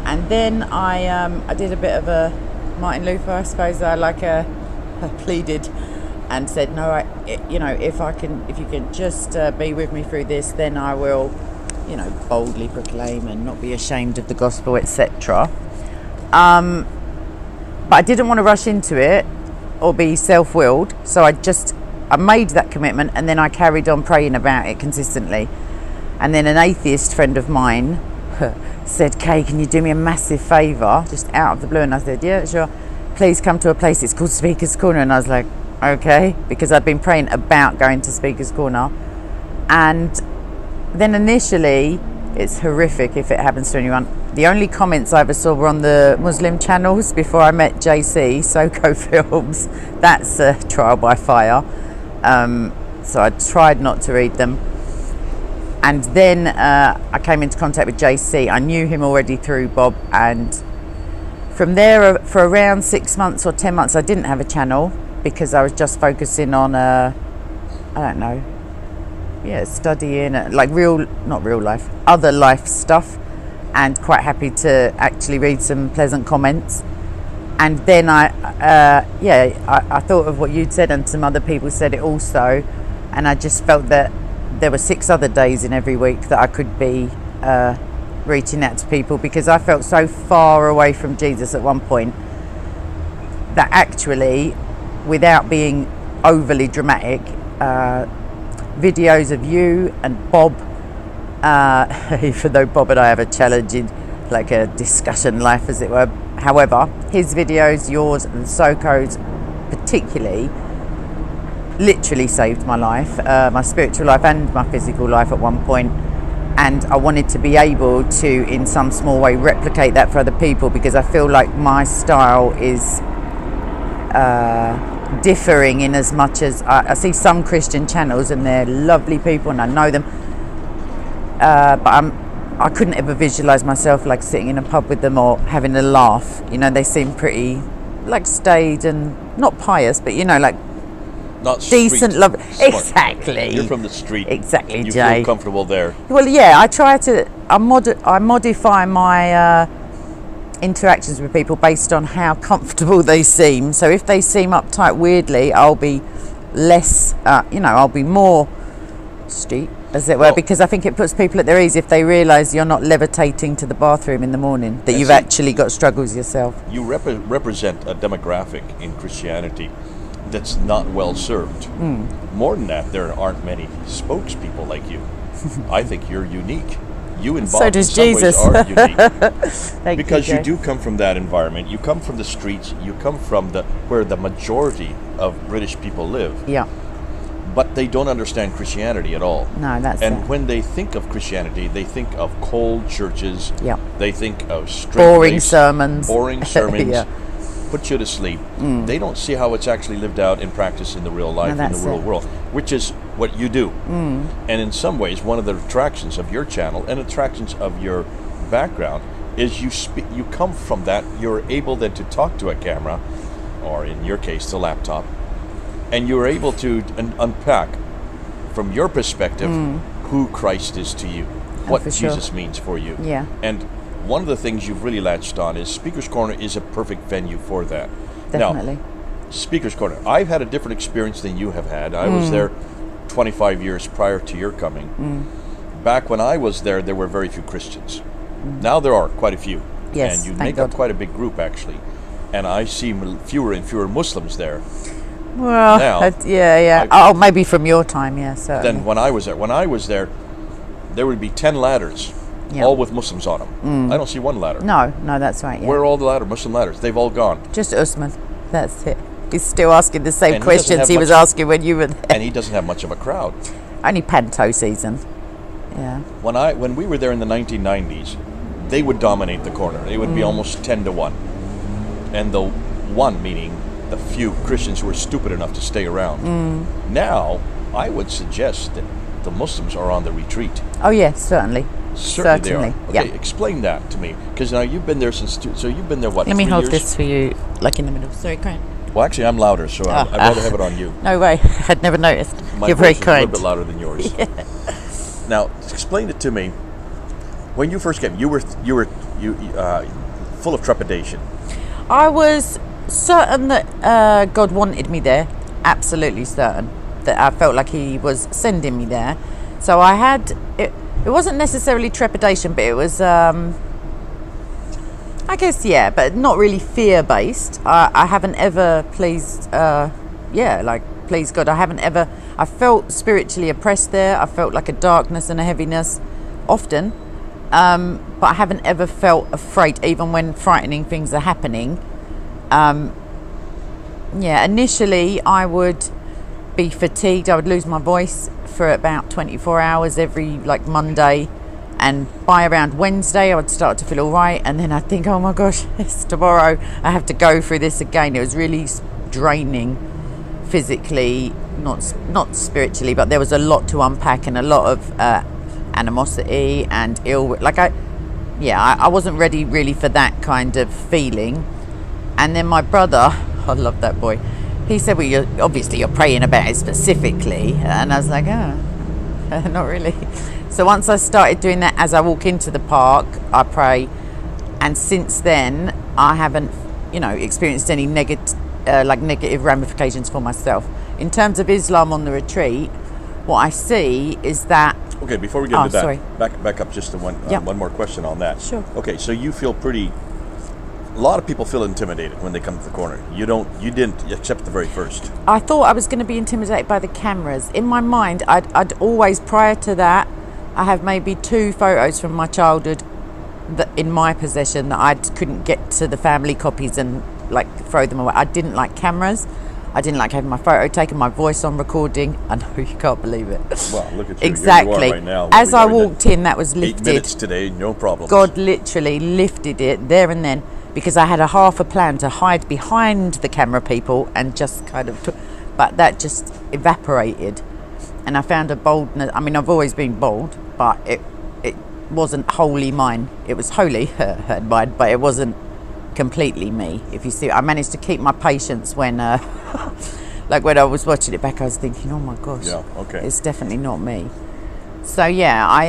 And then I did a bit of a Martin Luther, I suppose. I pleaded and said, no, if you can just be with me through this, then I will, boldly proclaim and not be ashamed of the gospel, etc. But I didn't want to rush into it or be self-willed, so I made that commitment, and then I carried on praying about it consistently. And then an atheist friend of mine said, Kay, can you do me a massive favour, just out of the blue? And I said, yeah, sure. Please come to a place, it's called Speaker's Corner. And I was like, okay, because I'd been praying about going to Speaker's Corner. And then initially, it's horrific if it happens to anyone. The only comments I ever saw were on the Muslim channels before I met JC, Soko Films. That's a trial by fire. So I tried not to read them. And then I came into contact with JC. I knew him already through Bob, and from there for around 6 months or 10 months I didn't have a channel because I was just focusing on studying not real life, other life stuff, and quite happy to actually read some pleasant comments. And then I thought of what you'd said, and some other people said it also, and I just felt that there were 6 other days in every week that I could be reaching out to people, because I felt so far away from Jesus at one point that actually, without being overly dramatic, videos of you and Bob, even though Bob and I have a challenging, like a discussion life as it were, however, his videos, yours and Soko's particularly, literally saved my life, my spiritual life and my physical life at one point. And I wanted to be able to, in some small way, replicate that for other people, because I feel like my style is differing in as much as I see some Christian channels and they're lovely people and I know them, but I couldn't ever visualize myself like sitting in a pub with them or having a laugh. They seem pretty like staid and not pious, but like Not decent, street love. smart. Exactly. You're from the street. Exactly, you Jay. feel comfortable there. Well, yeah, I try to. I modify my interactions with people based on how comfortable they seem. So if they seem uptight weirdly, I'll be less, I'll be more street, as it were, Well, because I think it puts people at their ease if they realise you're not levitating to the bathroom in the morning, that you've actually got struggles yourself. You represent a demographic in Christianity that's not well served. More than that, there aren't many spokespeople like you. I think you're unique. You and Bob So does in some Jesus. ways are unique. Thank Because you, you do come from that environment. You come from the streets. You come from where the majority of British people live. Yeah. But they don't understand Christianity at all. No, that's And it. when they think of Christianity, they think of cold churches. Yeah. They think of Boring sermons. boring sermons. Yeah. Put you to sleep. They don't see how it's actually lived out in practice in the real life, in the that's real it. world, which is what you do. And in some ways, one of the attractions of your channel and attractions of your background is you come from that. You're able then to talk to a camera, or in your case, the laptop, and you're able to unpack from your perspective who Christ is to you, what for sure. Jesus means for you. Yeah. And one of the things you've really latched on is Speaker's Corner is a perfect venue for that. Definitely. Now, Speaker's Corner, I've had a different experience than you have had. I was there 25 years prior to your coming. Back when I was there were very few Christians. Now there are quite a few. Yes, and you thank make up God. quite a big group, actually. And I see fewer and fewer Muslims there. Well, Now, yeah. Oh, maybe from your time, yeah. So Than when I was there. When I was there, there would be 10 ladders, Yeah. all with Muslims on them. I don't see one ladder. no, that's right. Yeah. Where are all the Muslim ladders? They've all gone. Just Usman. That's it. He's still asking the same And he doesn't questions have he was much- asking when you were there. And he doesn't have much of a crowd. Only Panto season. Yeah. When we were there in the 1990s, they would dominate the corner. It would be almost 10 to 1. And the one meaning the few Christians who were stupid enough to stay around. Now, I would suggest that the Muslims are on the retreat. Oh yes, certainly. Certainly they are. Okay, Yeah. explain that to me. Because now you've been there so you've been there, what, Let me 3 hold years? this for you, like in the middle. Sorry, Grant. Well, actually, I'm louder, so I'd rather have it on you. No way. I'd never noticed. My You're voice very is a kind. little bit louder than yours. Now, explain it to me. When you first came, you were full of trepidation. I was certain that God wanted me there. Absolutely certain that I felt like He was sending me there. So I had it. It wasn't necessarily trepidation, but it was. I guess yeah, but not really fear-based. I haven't ever pleased. Please God, I haven't ever. I felt spiritually oppressed there. I felt like a darkness and a heaviness, often. But I haven't ever felt afraid, even when frightening things are happening. Initially I would be fatigued. I would lose my voice for about 24 hours every Monday, and by around Wednesday I would start to feel all right, and then I'd think, oh my gosh, it's tomorrow, I have to go through this again. It was really draining physically, not spiritually, but there was a lot to unpack and a lot of animosity and I wasn't ready really for that kind of feeling. And then my brother, I love that boy, he said, well, you're praying about it specifically. And I was like, not really. So once I started doing that, as I walk into the park, I pray. And since then, I haven't, experienced any negative ramifications for myself. In terms of Islam on the retreat, what I see is that. Okay, before we get into that, sorry. back up just to one more question on that. Sure. Okay, so you feel a lot of people feel intimidated when they come to the corner. You didn't, except the very first. I thought I was going to be intimidated by the cameras. In my mind, I'd always, prior to that, I have maybe 2 photos from my childhood that in my possession that I couldn't get to the family copies and throw them away. I didn't like cameras. I didn't like having my photo taken, my voice on recording. I know you can't believe it. Well, look at you. Exactly. Here you are right now. As I walked in, that was 8 lifted. minutes today, no problem. God literally lifted it there and then, because I had half a plan to hide behind the camera people and just kind of but that just evaporated, and I found a boldness. I mean, I've always been bold, but it wasn't wholly mine. It was wholly her mine, but it wasn't completely me. If you see, I managed to keep my patience when when I was watching it back, I was thinking, oh my gosh, Yeah, okay. it's definitely not me. So yeah, I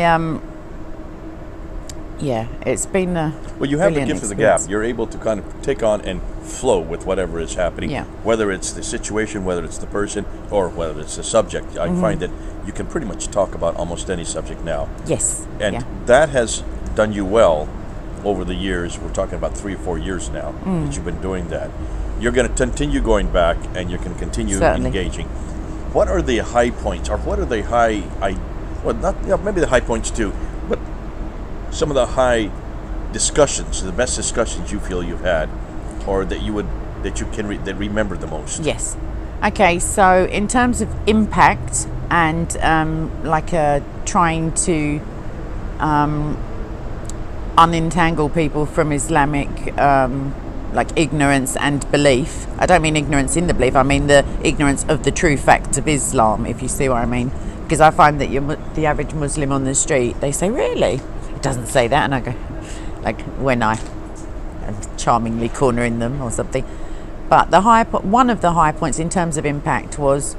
Yeah, it's been a Well, you have the brilliant gift of the gab. experience. You're able to kind of take on and flow with whatever is happening, Yeah. whether it's the situation, whether it's the person, or whether it's the subject. I Mm-hmm. find that you can pretty much talk about almost any subject now. Yes. And yeah. that has done you well over the years. We're talking about 3 or 4 years now Mm. that you've been doing that. You're going to continue going back, and you can continue Certainly. engaging. What are the high points, or what are the maybe the high points too, but some of the high discussions, the best discussions you feel you've had, or that you remember the most? Yes. Okay, so in terms of impact and trying to unentangle people from Islamic ignorance and belief. I don't mean ignorance in the belief, I mean the ignorance of the true facts of Islam, if you see what I mean. Because I find that the average Muslim on the street, they say, really? It doesn't say that. And I go, like when I'm charmingly cornering them or something. But one of the high points in terms of impact was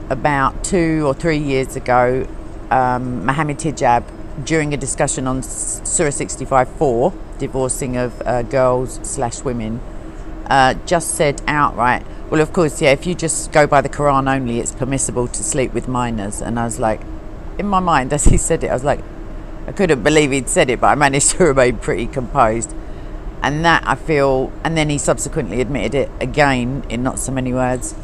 about 2 or 3 years ago, Mohammed Hijab, during a discussion on Surah 65:4, divorcing of girls/women, just said outright, well, of course, yeah, if you just go by the Quran only, it's permissible to sleep with minors. And I was like, in my mind, as he said it, I was like, I couldn't believe he'd said it, but I managed to remain pretty composed. And that, I feel, and then he subsequently admitted it again in not so many words.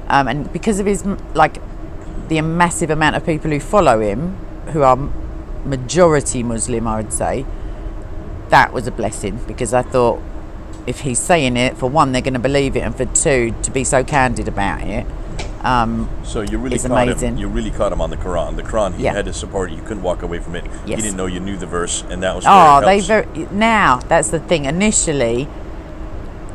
And because of his, the massive amount of people who follow him, who are majority Muslim, I would say, that was a blessing, because I thought, if he's saying it, for one, they're going to believe it, and for two, to be so candid about it, so you really is caught amazing. him. You really caught him on the Quran. The Quran, he Yeah. had to support it. You couldn't walk away from it. Yes. He didn't know you knew the verse, and that was Oh, where it helps. now that's the thing. Initially,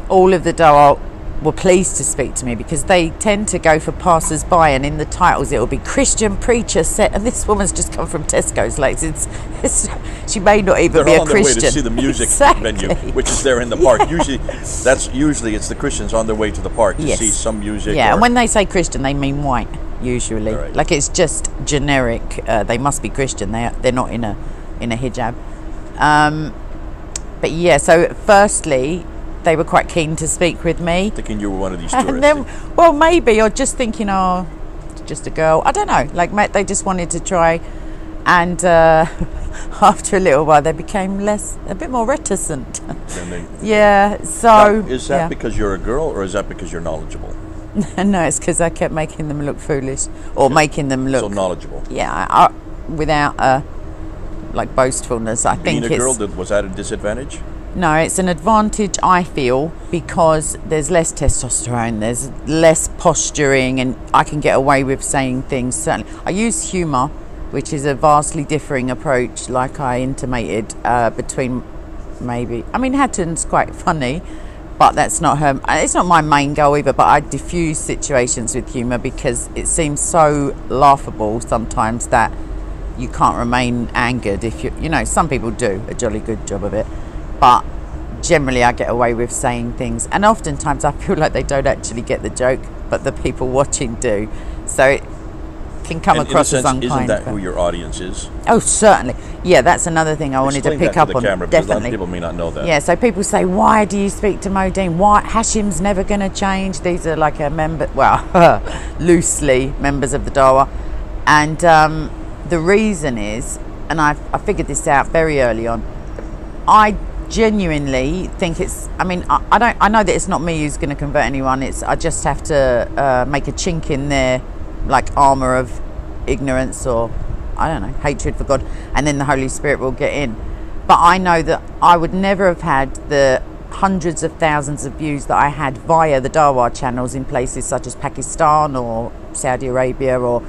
all of the Dawah were pleased to speak to me, because they tend to go for passers-by, and in the titles it will be Christian preacher set, and this woman's just come from Tesco's. She may not even They're be all a on their way Christian. to see the music Exactly. venue, which is there in the park. Usually it's the Christians on their way to the park to Yes. see some music. Yeah, or, and when they say Christian, they mean white, usually. Right. Like, it's just generic. They must be Christian. They're not in a hijab. But yeah, so firstly, they were quite keen to speak with me. thinking you were one of these tourists. And then, well, maybe, or just thinking, oh, just a girl. I don't know. They just wanted to try. And after a little while, they became a bit more reticent. Yeah, so... Now, is that yeah. because you're a girl, or is that because you're knowledgeable? No, it's because I kept making them look foolish, or making them look... So knowledgeable. Yeah, without boastfulness. I Being think a it's... girl, was that a disadvantage? No, it's an advantage, I feel, because there's less testosterone, there's less posturing, and I can get away with saying things, certainly. I use humour, which is a vastly differing approach, like I intimated, between maybe... I mean, Hatton's quite funny, but that's not her... It's not my main goal either, but I diffuse situations with humour because it seems so laughable sometimes that you can't remain angered if some people do a jolly good job of it. But generally I get away with saying things, and oftentimes I feel like they don't actually get the joke, but the people watching do. So it can come And across in a as sense, unkind. isn't that but- who your audience is? Oh, certainly. Yeah, that's another thing I wanted to Explain pick that up to the on. camera, because a lot of Definitely. people may not know that. Yeah, so people say, why do you speak to Modine? Why? Hashim's never going to change. These are like loosely members of the Dawah. And the reason is, and I figured this out very early on, I genuinely think it's... I mean, I know that it's not me who's going to convert anyone. I just have to make a chink in their armour of ignorance, or I don't know, hatred for God, and then the Holy Spirit will get in. But I know that I would never have had the hundreds of thousands of views that I had via the Dawah channels in places such as Pakistan or Saudi Arabia, or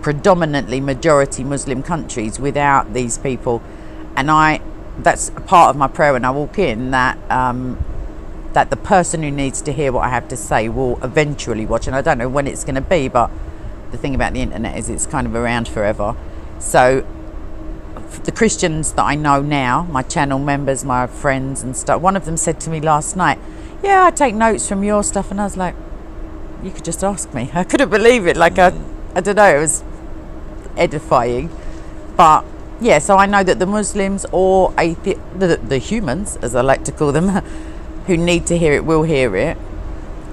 predominantly majority Muslim countries, without these people. And that's a part of my prayer when I walk in, that that the person who needs to hear what I have to say will eventually watch. And I don't know when it's going to be, but the thing about the internet is it's kind of around forever. So the Christians that I know now, my channel members, my friends and stuff, one of them said to me last night, yeah, I take notes from your stuff. And I was like, you could just ask me. I couldn't believe it. I don't know, it was edifying. But Yeah, so I know that the Muslims or the humans, as I like to call them, who need to hear it will hear it.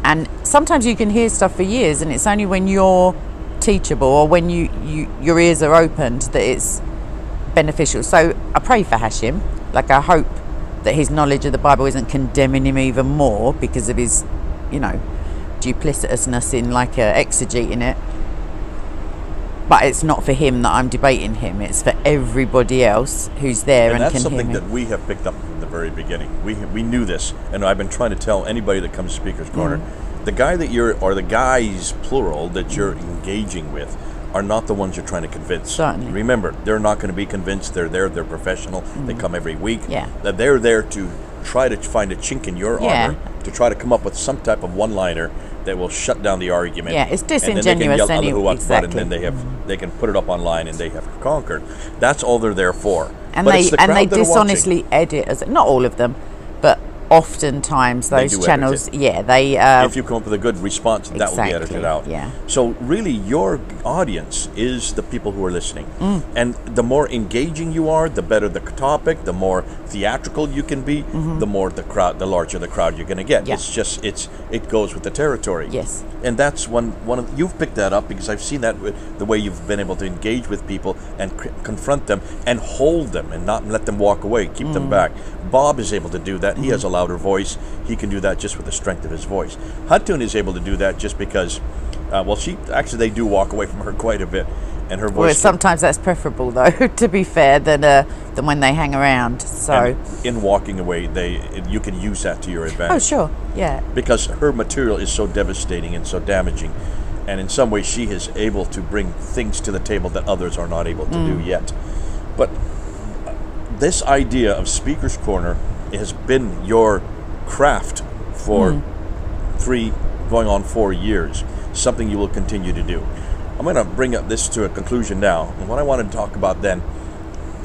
And sometimes you can hear stuff for years, and it's only when you're teachable or when your ears are opened that it's beneficial. So I pray for Hashim. Like, I hope that his knowledge of the Bible isn't condemning him even more because of his, duplicitousness in exegeting it. But it's not for him that I'm debating him. It's for everybody else who's there and can hear me. And that's something that we have picked up from the very beginning. We knew this, and I've been trying to tell anybody that comes to Speaker's Corner, the guy that or the guys, plural, that you're engaging with are not the ones you're trying to convince. Certainly. Remember, they're not going to be convinced. They're there. They're professional. They come every week. Yeah. They're there to try to find a chink in your armor, to try to come up with some type of one-liner that will shut down the argument. Yeah, it's disingenuous and then they can yell anyway. Exactly. And then they can put it up online and they have conquered. That's all they're there for. And but they dishonestly edit, not all of them, but oftentimes those channels, they if you come up with a good response, that will be edited out. Yeah. So really, your audience is the people who are listening, and the more engaging you are, the better the topic, the more theatrical you can be, the more the larger the crowd you're going to get. Yeah. It goes with the territory. Yes. And that's one of you've picked that up because I've seen that with the way you've been able to engage with people and confront them and hold them and not let them walk away, keep them back. Bob is able to do that. He has a louder voice. He can do that just with the strength of his voice. Hatun is able to do that just because, they do walk away from her quite a bit, and her voice. Well, sometimes that's preferable, though, to be fair, than when they hang around. So and in walking away, you can use that to your advantage. Oh, sure, yeah. Because her material is so devastating and so damaging, and in some ways she is able to bring things to the table that others are not able to do yet. But this idea of Speaker's Corner has been your craft for 3 going on 4 years, something you will continue to do. I'm going to bring up this to a conclusion now, and what I want to talk about then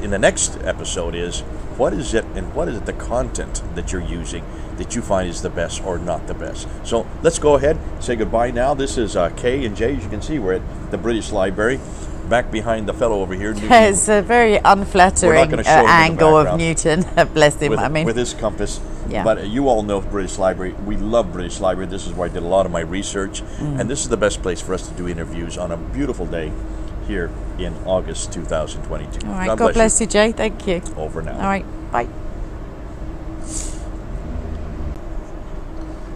in the next episode is what is the content that you're using that you find is the best or not the best. So let's go ahead, say goodbye now. This is Kay and Jay. As you can see, we're at the British Library. Back behind the fellow over here. It's a very unflattering angle of Newton. Bless him. With his compass. Yeah. But you all know British Library. We love British Library. This is where I did a lot of my research, and this is the best place for us to do interviews on a beautiful day here in August 2022. All right. God bless you, Jay. Thank you. Over now. All right. Bye.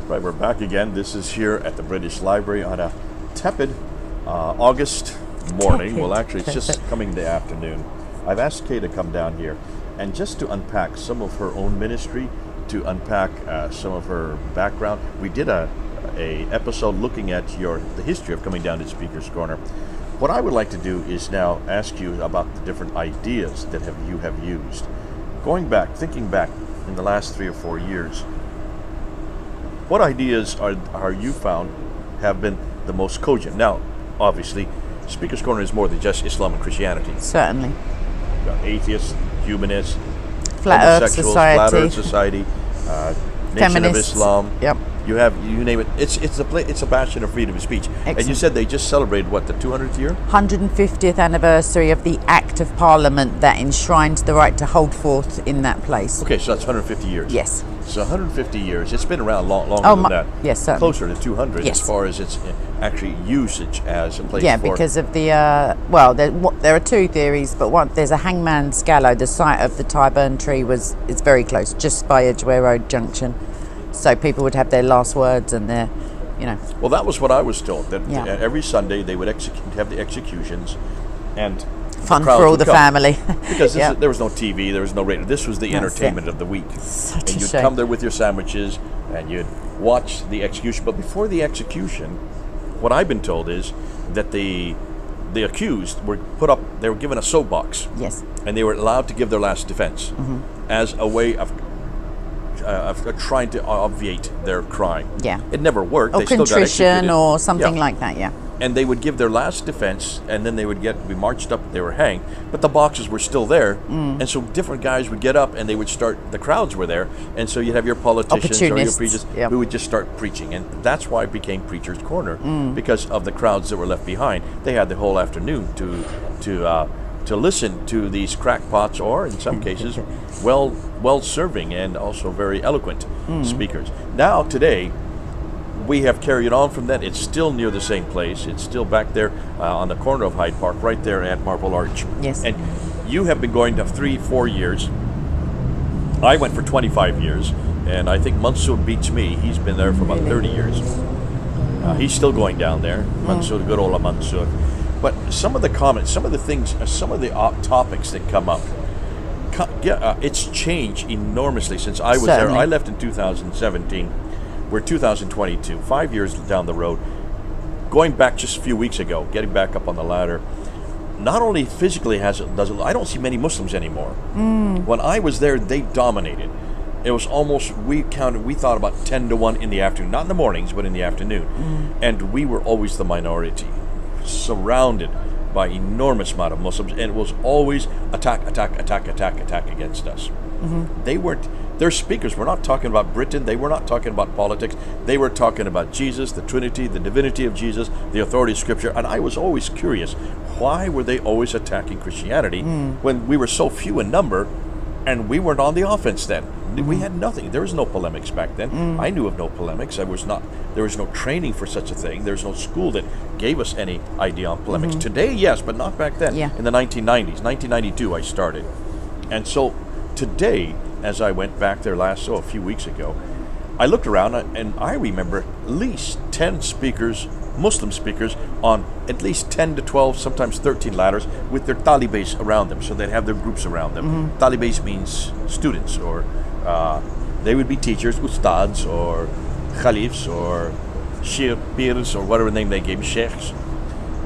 Right, we're back again. This is here at the British Library on a tepid August morning. Well, actually, it's just coming the afternoon. I've asked Kay to come down here and just to unpack some of her own ministry, to unpack some of her background. We did a episode looking at the history of coming down to Speaker's Corner. What I would like to do is now ask you about the different ideas that you have used. Thinking back in the last 3 or 4 years, what ideas are you found have been the most cogent? Now, obviously, Speaker's Corner is more than just Islam and Christianity. Certainly. You've got atheists, humanists, Flat Earth Society, Nation of Islam. Yep. You name it. It's a bastion of freedom of speech. Excellent. And you said they just celebrated the 200th year? 150th anniversary of the Act of Parliament that enshrined the right to hold forth in that place. Okay, so that's 150 years. Yes. So 150 years. It's been around longer than that. Yes, certainly. Closer to 200 as far as its actually usage as a place. Yeah, because of the there are 2 theories, but there's a hangman's gallows. The site of the Tyburn tree is very close, just by Edgware Road Junction. So people would have their last words and their, Well, that was what I was told. That every Sunday they would have the executions, and fun for all the family. Because there was no TV, there was no radio. This was the entertainment of the week. Such and you'd come there with your sandwiches and you'd watch the execution. But before the execution, what I've been told is that the accused were they were given a soapbox. Yes. And they were allowed to give their last defense as a way of trying to obviate their crime. Yeah. It never worked. Or they still got contrition or something like that, yeah. And they would give their last defense, and then they would be marched up, they were hanged, but the boxes were still there, and so different guys would get up and they would start, the crowds were there, and so you'd have your politicians or your preachers who would just start preaching, and that's why it became Preacher's Corner, because of the crowds that were left behind. They had the whole afternoon to to listen to these crackpots, or in some cases, well serving and also very eloquent speakers. Now today, we have carried on from that. It's still near the same place. It's still back there on the corner of Hyde Park, right there at Marble Arch. Yes. And you have been going to 3-4 years. I went for 25 years, and I think Mansour beats me. He's been there for about 30 years. He's still going down there. Mansour, good old Mansour. But some of the comments, some of the things, some of the topics that come up, it's changed enormously since I was there. I left in 2017. We're 2022, 5 years down the road. Going back just a few weeks ago, getting back up on the ladder, not only physically does it, I don't see many Muslims anymore. When I was there, they dominated. It was almost, we thought about 10 to 1 in the afternoon, not in the mornings, but in the afternoon. And we were always the minority, surrounded by enormous amount of Muslims, and it was always attack against us. Their speakers were not talking about Britain, they were not talking about politics, they were talking about Jesus, the Trinity, the divinity of Jesus, the authority of Scripture. And I was always curious, why were they always attacking Christianity when we were so few in number and we weren't on the offense then? We had nothing. There was no polemics back then. I knew of no polemics. There was no training for such a thing. There's no school that gave us any idea on polemics. Today, yes, but not back then. In the 1990s, 1992, I started. And so today, as I went back there a few weeks ago, I looked around and I remember at least 10 speakers, Muslim speakers, on at least 10 to 12, sometimes 13 ladders with their talibés around them. So they'd have their groups around them. Talibés means students, or they would be teachers, ustads, or khalifs, or pirs, or whatever name they gave, sheikhs.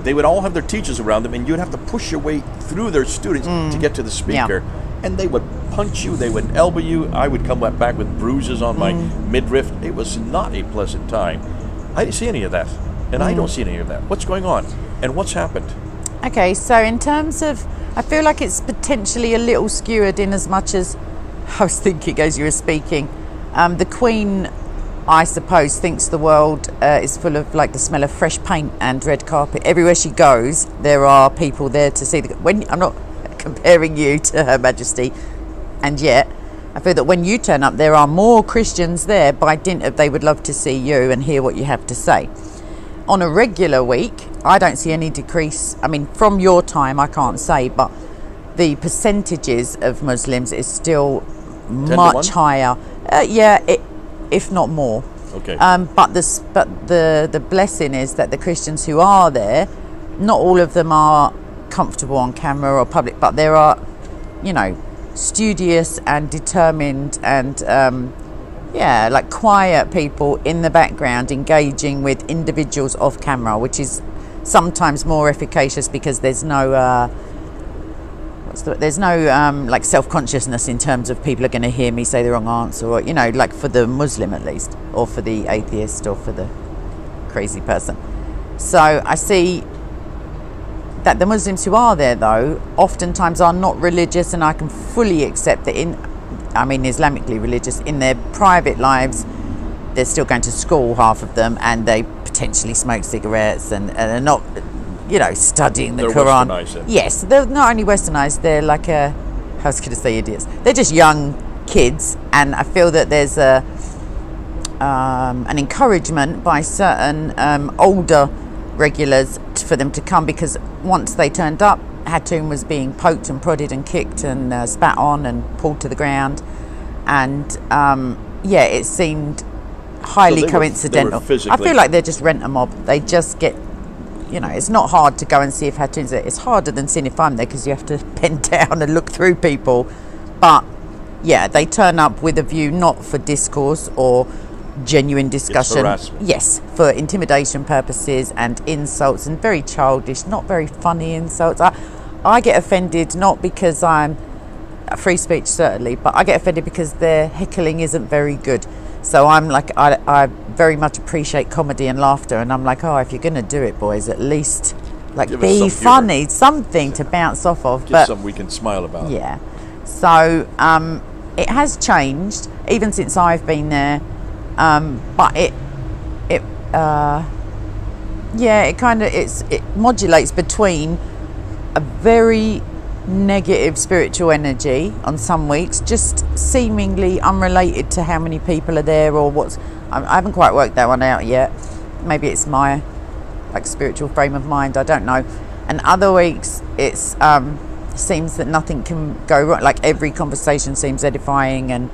They would all have their teachers around them, and you'd have to push your way through their students to get to the speaker. And they would punch you, they would elbow you. I would come back with bruises on my midriff. It was not a pleasant time. I didn't see any of that, and I don't see any of that. What's going on, and what's happened? Okay, so in terms of, I feel like it's potentially a little skewed in as much as, I was thinking as you were speaking, the Queen, I suppose, thinks the world is full of like the smell of fresh paint and red carpet. Everywhere she goes, there are people there to see I'm not comparing you to Her Majesty, and yet I feel that when you turn up, there are more Christians there by dint of they would love to see you and hear what you have to say. On a regular week, I don't see any decrease. I mean, from your time, I can't say, but the percentages of Muslims is still much higher. If not more. Okay. But the blessing is that the Christians who are there, not all of them are comfortable on camera or public, but there are, studious and determined and like quiet people in the background engaging with individuals off camera, which is sometimes more efficacious because there's no like self-consciousness in terms of people are going to hear me say the wrong answer, or like for the Muslim at least, or for the atheist, or for the crazy person. So I see that the Muslims who are there, though, oftentimes are not religious, and I can fully accept that Islamically religious, in their private lives, they're still going to school, half of them, and they potentially smoke cigarettes and are not, studying the Quran. Westernized. Yes, they're not only westernized, they're like I was going to say idiots. They're just young kids, and I feel that there's an encouragement by certain older regulars for them to come, because once they turned up, Hatoum was being poked and prodded and kicked and spat on and pulled to the ground, and it seemed highly coincidental. I feel like they're just rent a mob. They just get, it's not hard to go and see if Hatoum's there. It's harder than seeing if I'm there, because you have to bend down and look through people. But yeah, they turn up with a view not for discourse or genuine discussion. Yes, for intimidation purposes and insults, and very childish, not very funny insults. I get offended not because I'm free speech, certainly, but I get offended because their heckling isn't very good. So I'm like, I very much appreciate comedy and laughter, and I'm like, if you're going to do it, boys, at least be funny, something to bounce off of. But something we can smile about. Yeah. So it has changed even since I've been there. But it modulates between a very negative spiritual energy on some weeks, just seemingly unrelated to how many people are there or what's. I haven't quite worked that one out yet. Maybe it's my like spiritual frame of mind. I don't know. And other weeks it's seems that nothing can go wrong. Like every conversation seems edifying and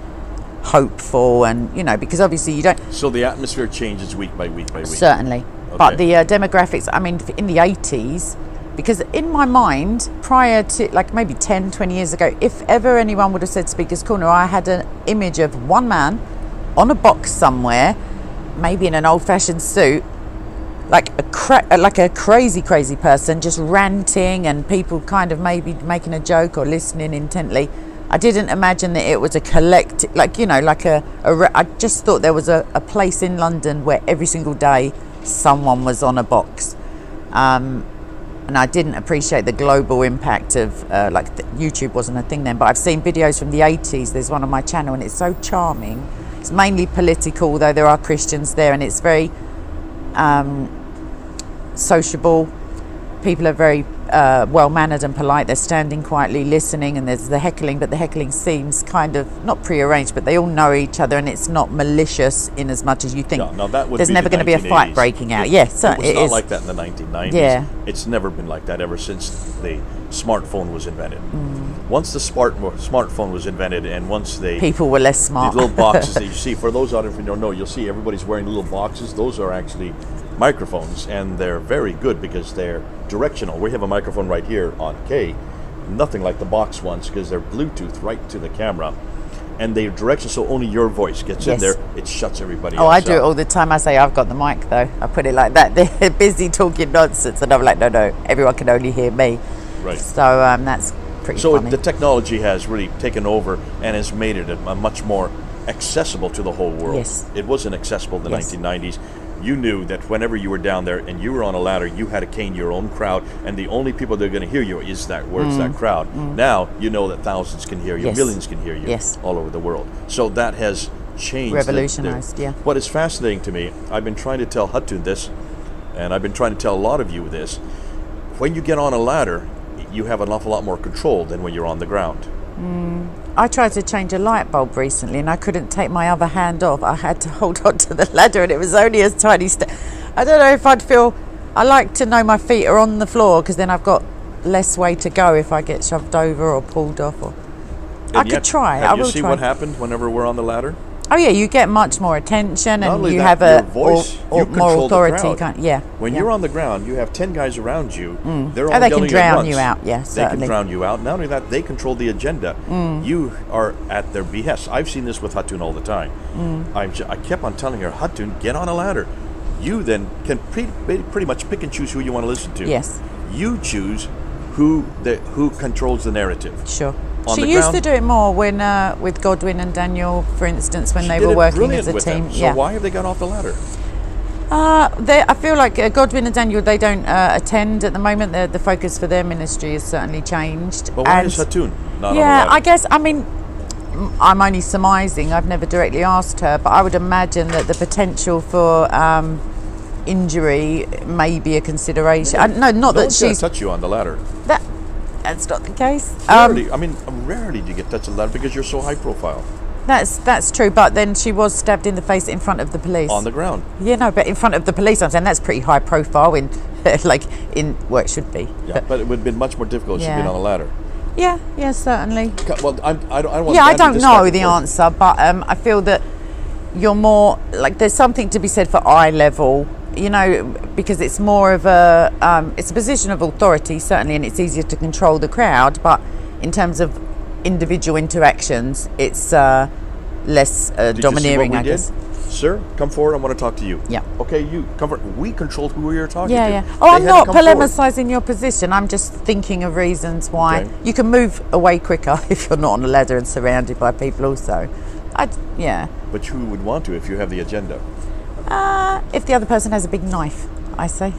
hopeful, and you know, because obviously you don't. So the atmosphere changes week by week by week. Certainly, Okay. but the demographics. I mean, in the 80s. Because in my mind, prior to like maybe 10, 20 years ago, if ever anyone would have said Speaker's Corner, I had an image of one man on a box somewhere, maybe in an old-fashioned suit, like a crazy person, just ranting and people kind of maybe making a joke or listening intently. I didn't imagine that it was a collective, like, you know, like I just thought there was a place in London where every single day someone was on a box. And I didn't appreciate the global impact of YouTube wasn't a thing then, but I've seen videos from the 80s. There's one on my channel and it's so charming. It's mainly political, though there are Christians there, and it's very sociable. People are very well-mannered and polite. They're standing quietly listening, and there's the heckling, but the heckling seems kind of not prearranged, but they all know each other, and it's not malicious in as much as you think. No, that would there's be never the going to be a fight 1980s. breaking out. It, Yes, it was it not is. like that in the 1990s. Yeah. It's never been like that ever since the smartphone was invented. Once the smartphone was invented, and once they People were less smart. the little boxes that you see, for those out there who don't know, you'll see everybody's wearing little boxes. Those are actually microphones, and they're very good because they're directional. We have a microphone right here on K, nothing like the box ones, because they're Bluetooth right to the camera, and they're directional, so only your voice gets in Yes. there. It shuts everybody Oh, else I do it out. all the time. I say, I've got the mic, though. I put it like that. They're busy talking nonsense, and I'm like, no, everyone can only hear me. Right. So that's pretty So funny. the technology has really taken over and has made it a much more accessible to the whole world. Yes. It wasn't accessible in the Yes. 1990s. You knew that whenever you were down there and you were on a ladder, you had to cane your own crowd, and the only people that are going to hear you is that crowd. Now you know that thousands can hear you, Yes. millions can hear you Yes. all over the world. So that has changed. Revolutionized, yeah. What is fascinating to me, I've been trying to tell Hatun this, and I've been trying to tell a lot of you this. When you get on a ladder, you have an awful lot more control than when you're on the ground. I tried to change a light bulb recently, and I couldn't take my other hand off. I had to hold on to the ladder, and it was only a tiny step. I don't know if I'd feel. I like to know my feet are on the floor, because then I've got less way to go if I get shoved over or pulled off. Or I And could try. I Have you will see try. what happened whenever we're on the ladder? Oh yeah, you get much more attention, Not and only you that, have your a voice, or you more control the authority. crowd. Yeah. When yeah. you're on the ground, you have 10 guys around you. They're all Oh, they can yelling at drown once. you out, yeah, They certainly. can drown you out. Not only that, they control the agenda. You are at their behest. I've seen this with Hatun all the time. I kept on telling her, Hatun, get on a ladder. You then can pretty much pick and choose who you want to listen to. Yes. You choose who controls the narrative. Sure. On She the used ground- to do it more when with Godwin and Daniel, for instance, when She they did were it working brilliant as a with team. them. So Yeah. why have they got off the ladder? I feel like Godwin and Daniel, they don't attend at the moment. The focus for their ministry has certainly changed. But why And- is Hatun not on the Yeah, ladder? I guess. I mean, I'm only surmising. I've never directly asked her, but I would imagine that the potential for injury may be a consideration. No, not No that one's going she's. to touch you on the ladder. That's not the case. Rarely do you get touched on the ladder because you're so high profile. That's true. But then she was stabbed in the face in front of the police. On the ground. Yeah, no, but in front of the police, I'm saying that's pretty high profile in, like, in where it should be. Yeah, but it would have been much more difficult if she'd Yeah. been on a ladder. Yeah, certainly. Well, I don't want Yeah, I that to don't know discuss the before. answer, but I feel that you're more, like, there's something to be said for eye level, you know, because it's more of a, it's a position of authority, certainly, and it's easier to control the crowd, but in terms of individual interactions, it's less Did domineering, you see what I we guess. did? Sir, come forward. I want to talk to you. Yeah. Okay, you come forward. We controlled who we were talking Yeah, to. yeah. They Oh, I'm had to not come forward. polemising your position. I'm just thinking of reasons why Okay. you can move away quicker if you're not on a ladder and surrounded by people. Also, yeah. But you would want to if you have the agenda. If the other person has a big knife, I say.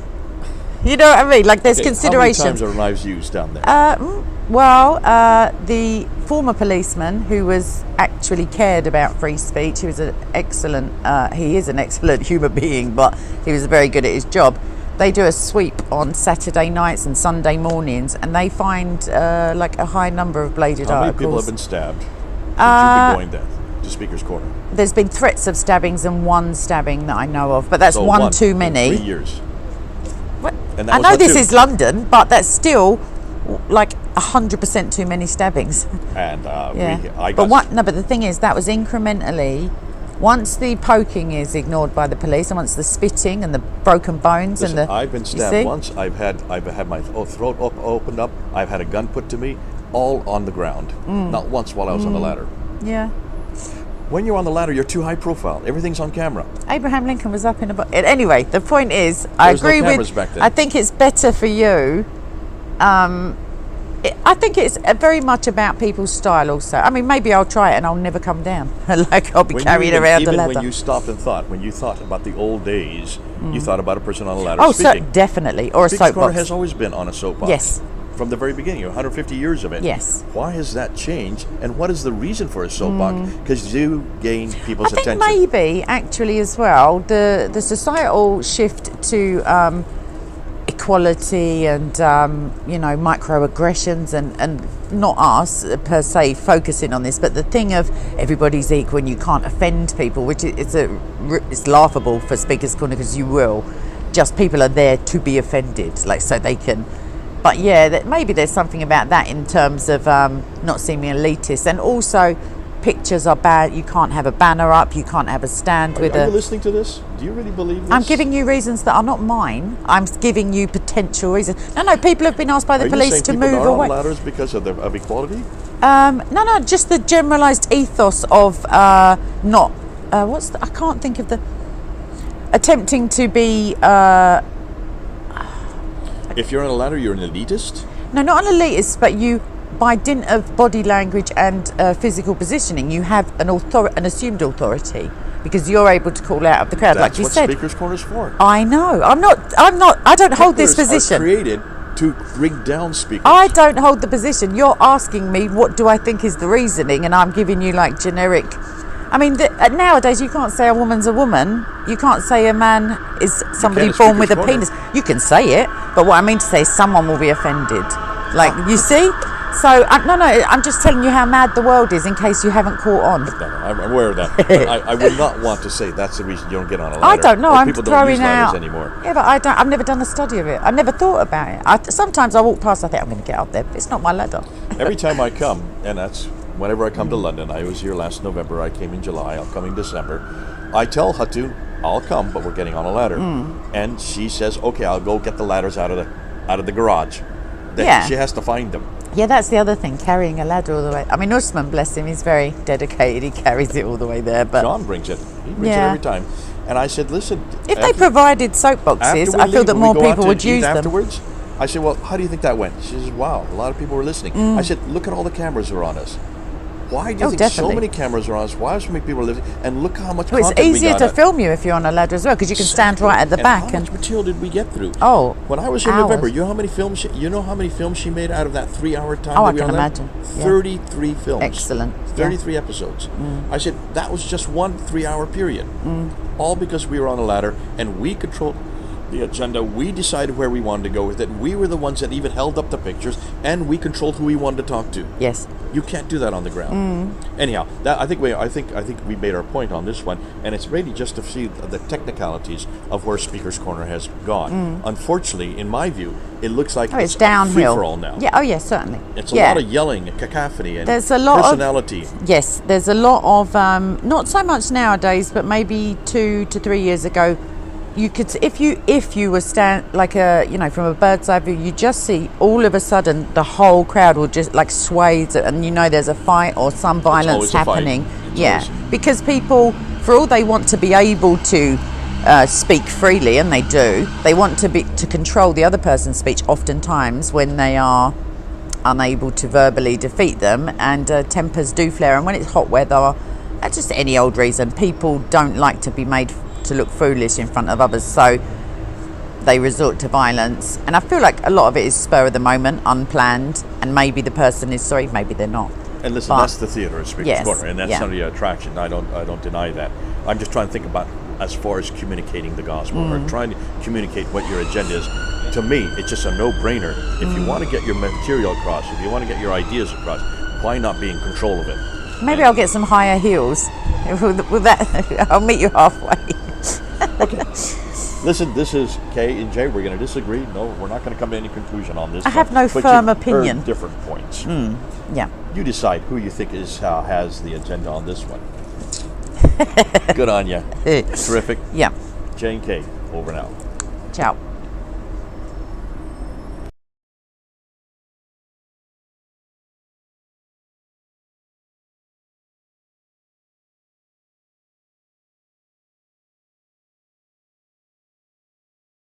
You know what I mean? Like, there's Okay, considerations. How many times are knives used down there? The former policeman who was actually cared about free speech, he is an excellent human being, but he was very good at his job. they do a sweep on Saturday nights and Sunday mornings, and they find like a high number of bladed How many articles. people have been stabbed since you've been going there to Speaker's Corner? There's been threats of stabbings and one stabbing that I know of, but that's So one too many. In 3 years. What? And that I was know what this two? is London, but that's still like 100% too many stabbings. And Yeah. I but got but the thing is, that was incrementally. Once the poking is ignored by the police, and once the spitting and the broken bones Listen, and the I've been you stabbed see? once. I've had my throat opened up. I've had a gun put to me, all on the ground. Not once while I was on the ladder. Yeah. When you're on the ladder, you're too high profile. Everything's on camera. Abraham Lincoln was up in a anyway, the point is, I was no agree cameras with. back then. I think it's better for you. I think it's very much about people's style. Also, I mean, maybe I'll try it and I'll never come down. Like I'll be carried around the ladder. When you stopped and thought, when you thought about the old days, you thought about a person on a ladder Oh, so speaking. definitely, or a Speaker's Corner soapbox. has always been on a soapbox. Yes. From the very beginning, 150 years of it. Yes. Why has that changed? And what is the reason for a soapbox? Because you gain I people's think attention. maybe actually as well the societal shift to equality and microaggressions and not us per se focusing on this, but the thing of everybody's equal and you can't offend people, which it's laughable for Speaker's Corner because you will. Just people are there to be offended, like so they can. But yeah, that maybe there's something about that in terms of not seeming elitist, and also pictures are bad. You can't have a banner up. You can't have a stand with Are a. you listening to this? Do you really believe this? I'm giving you reasons that are not mine. I'm giving you potential reasons. No, people have been asked by the Are police you saying to people move are away. on ladders because of equality? No, just the generalised ethos of not. I can't think of the. Attempting to be. If you're on a ladder, you're an elitist? No, not an elitist, but you, by dint of body language and physical positioning, you have an assumed authority because you're able to call out of the crowd, That's like you what said. Speaker's Corner is for. I know. I'm not. I don't hold this Speakers are position. created to bring down speakers. I don't hold the position. You're asking me what do I think is the reasoning, and I'm giving you like generic. I mean, nowadays you can't say a woman's a woman. You can't say a man is somebody at born with a Speaker's penis. You can say it, but what I mean to say is someone will be offended. Like, you see? So, I'm just telling you how mad the world is in case you haven't caught on. No, I'm aware of that. But I would not want to say that's the reason you don't get on a ladder. I don't know. Or I'm people don't throwing use ladders out. anymore. Yeah, but I've never done a study of it. I never thought about it. Sometimes I walk past. I think I'm going to get up there. But it's not my ladder. Every time I come, and that's whenever I come to London. I was here last November. I came in July. I'll come in December. I tell Hatu, I'll come, but we're getting on a ladder. And she says, okay, I'll go get the ladders out of the garage. Then Yeah. she has to find them. Yeah, that's the other thing. Carrying a ladder all the way. I mean, Usman, bless him, he's very dedicated. He carries it all the way there. But John brings it. He brings it Yeah. every time. And I said, listen. if they provided soapboxes, I feel that more people would use them. Afterwards, I said, well, how do you think that went? She says, wow, a lot of people were listening. I said, look at all the cameras that are on us. Why do you think definitely. so many cameras are on us? Why are so many people listening? And look how much Well, it's content we easier got to out. film you if you're on a ladder as well, because you can stand right at the back. How much material did we get through? Oh, when I was in hours. November, you know how many films? You know how many films she made out of that 3-hour time? Oh, that I we can were on there? imagine. Yeah. 33 films. Excellent. Yeah. 33 episodes. I said that was just one 3-hour period, all because we were on a ladder and we controlled the agenda. We decided where we wanted to go with it. We were the ones that even held up the pictures, and we controlled who we wanted to talk to. Yes. You can't do that on the ground. Anyhow, I think we made our point on this one, and it's really just to see the technicalities of where Speaker's Corner has gone. Unfortunately, in my view, it looks like It's downhill. free for all now. Yeah. Oh, yes, certainly. It's a lot of yelling and cacophony and There's a lot personality. Yes, there's a lot of not so much nowadays, but maybe 2 to 3 years ago. You could, if you were from a bird's eye view, you just see all of a sudden the whole crowd will just like sway, and there's a fight or some violence always a fight. happening. It's Yeah, always- because people, for all they want to be able to speak freely, and they do, they want to control the other person's speech. Oftentimes, when they are unable to verbally defeat them, and tempers do flare, and when it's hot weather, that's just any old reason. People don't like to be made to look foolish in front of others, so they resort to violence. And I feel like a lot of it is spur of the moment, unplanned, and maybe the person is sorry, maybe they're not. And listen, But- that's the theater of Speaker's Yes, Corner, and that's yeah. some of the attraction. I don't deny that. I'm just trying to think about as far as communicating the gospel or trying to communicate what your agenda is. To me, it's just a no-brainer. If you want to get your material across, if you want to get your ideas across, why not be in control of it? Maybe I'll get some higher heels. With that, I'll meet you halfway. Okay. Listen, this is Kay and Jay. We're going to disagree. No, we're not going to come to any conclusion on this. I have no but firm you've opinion. heard different points. Yeah. You decide who you think has the agenda on this one. Good on you. Terrific. Yeah. Jay and Kay, over now. Ciao.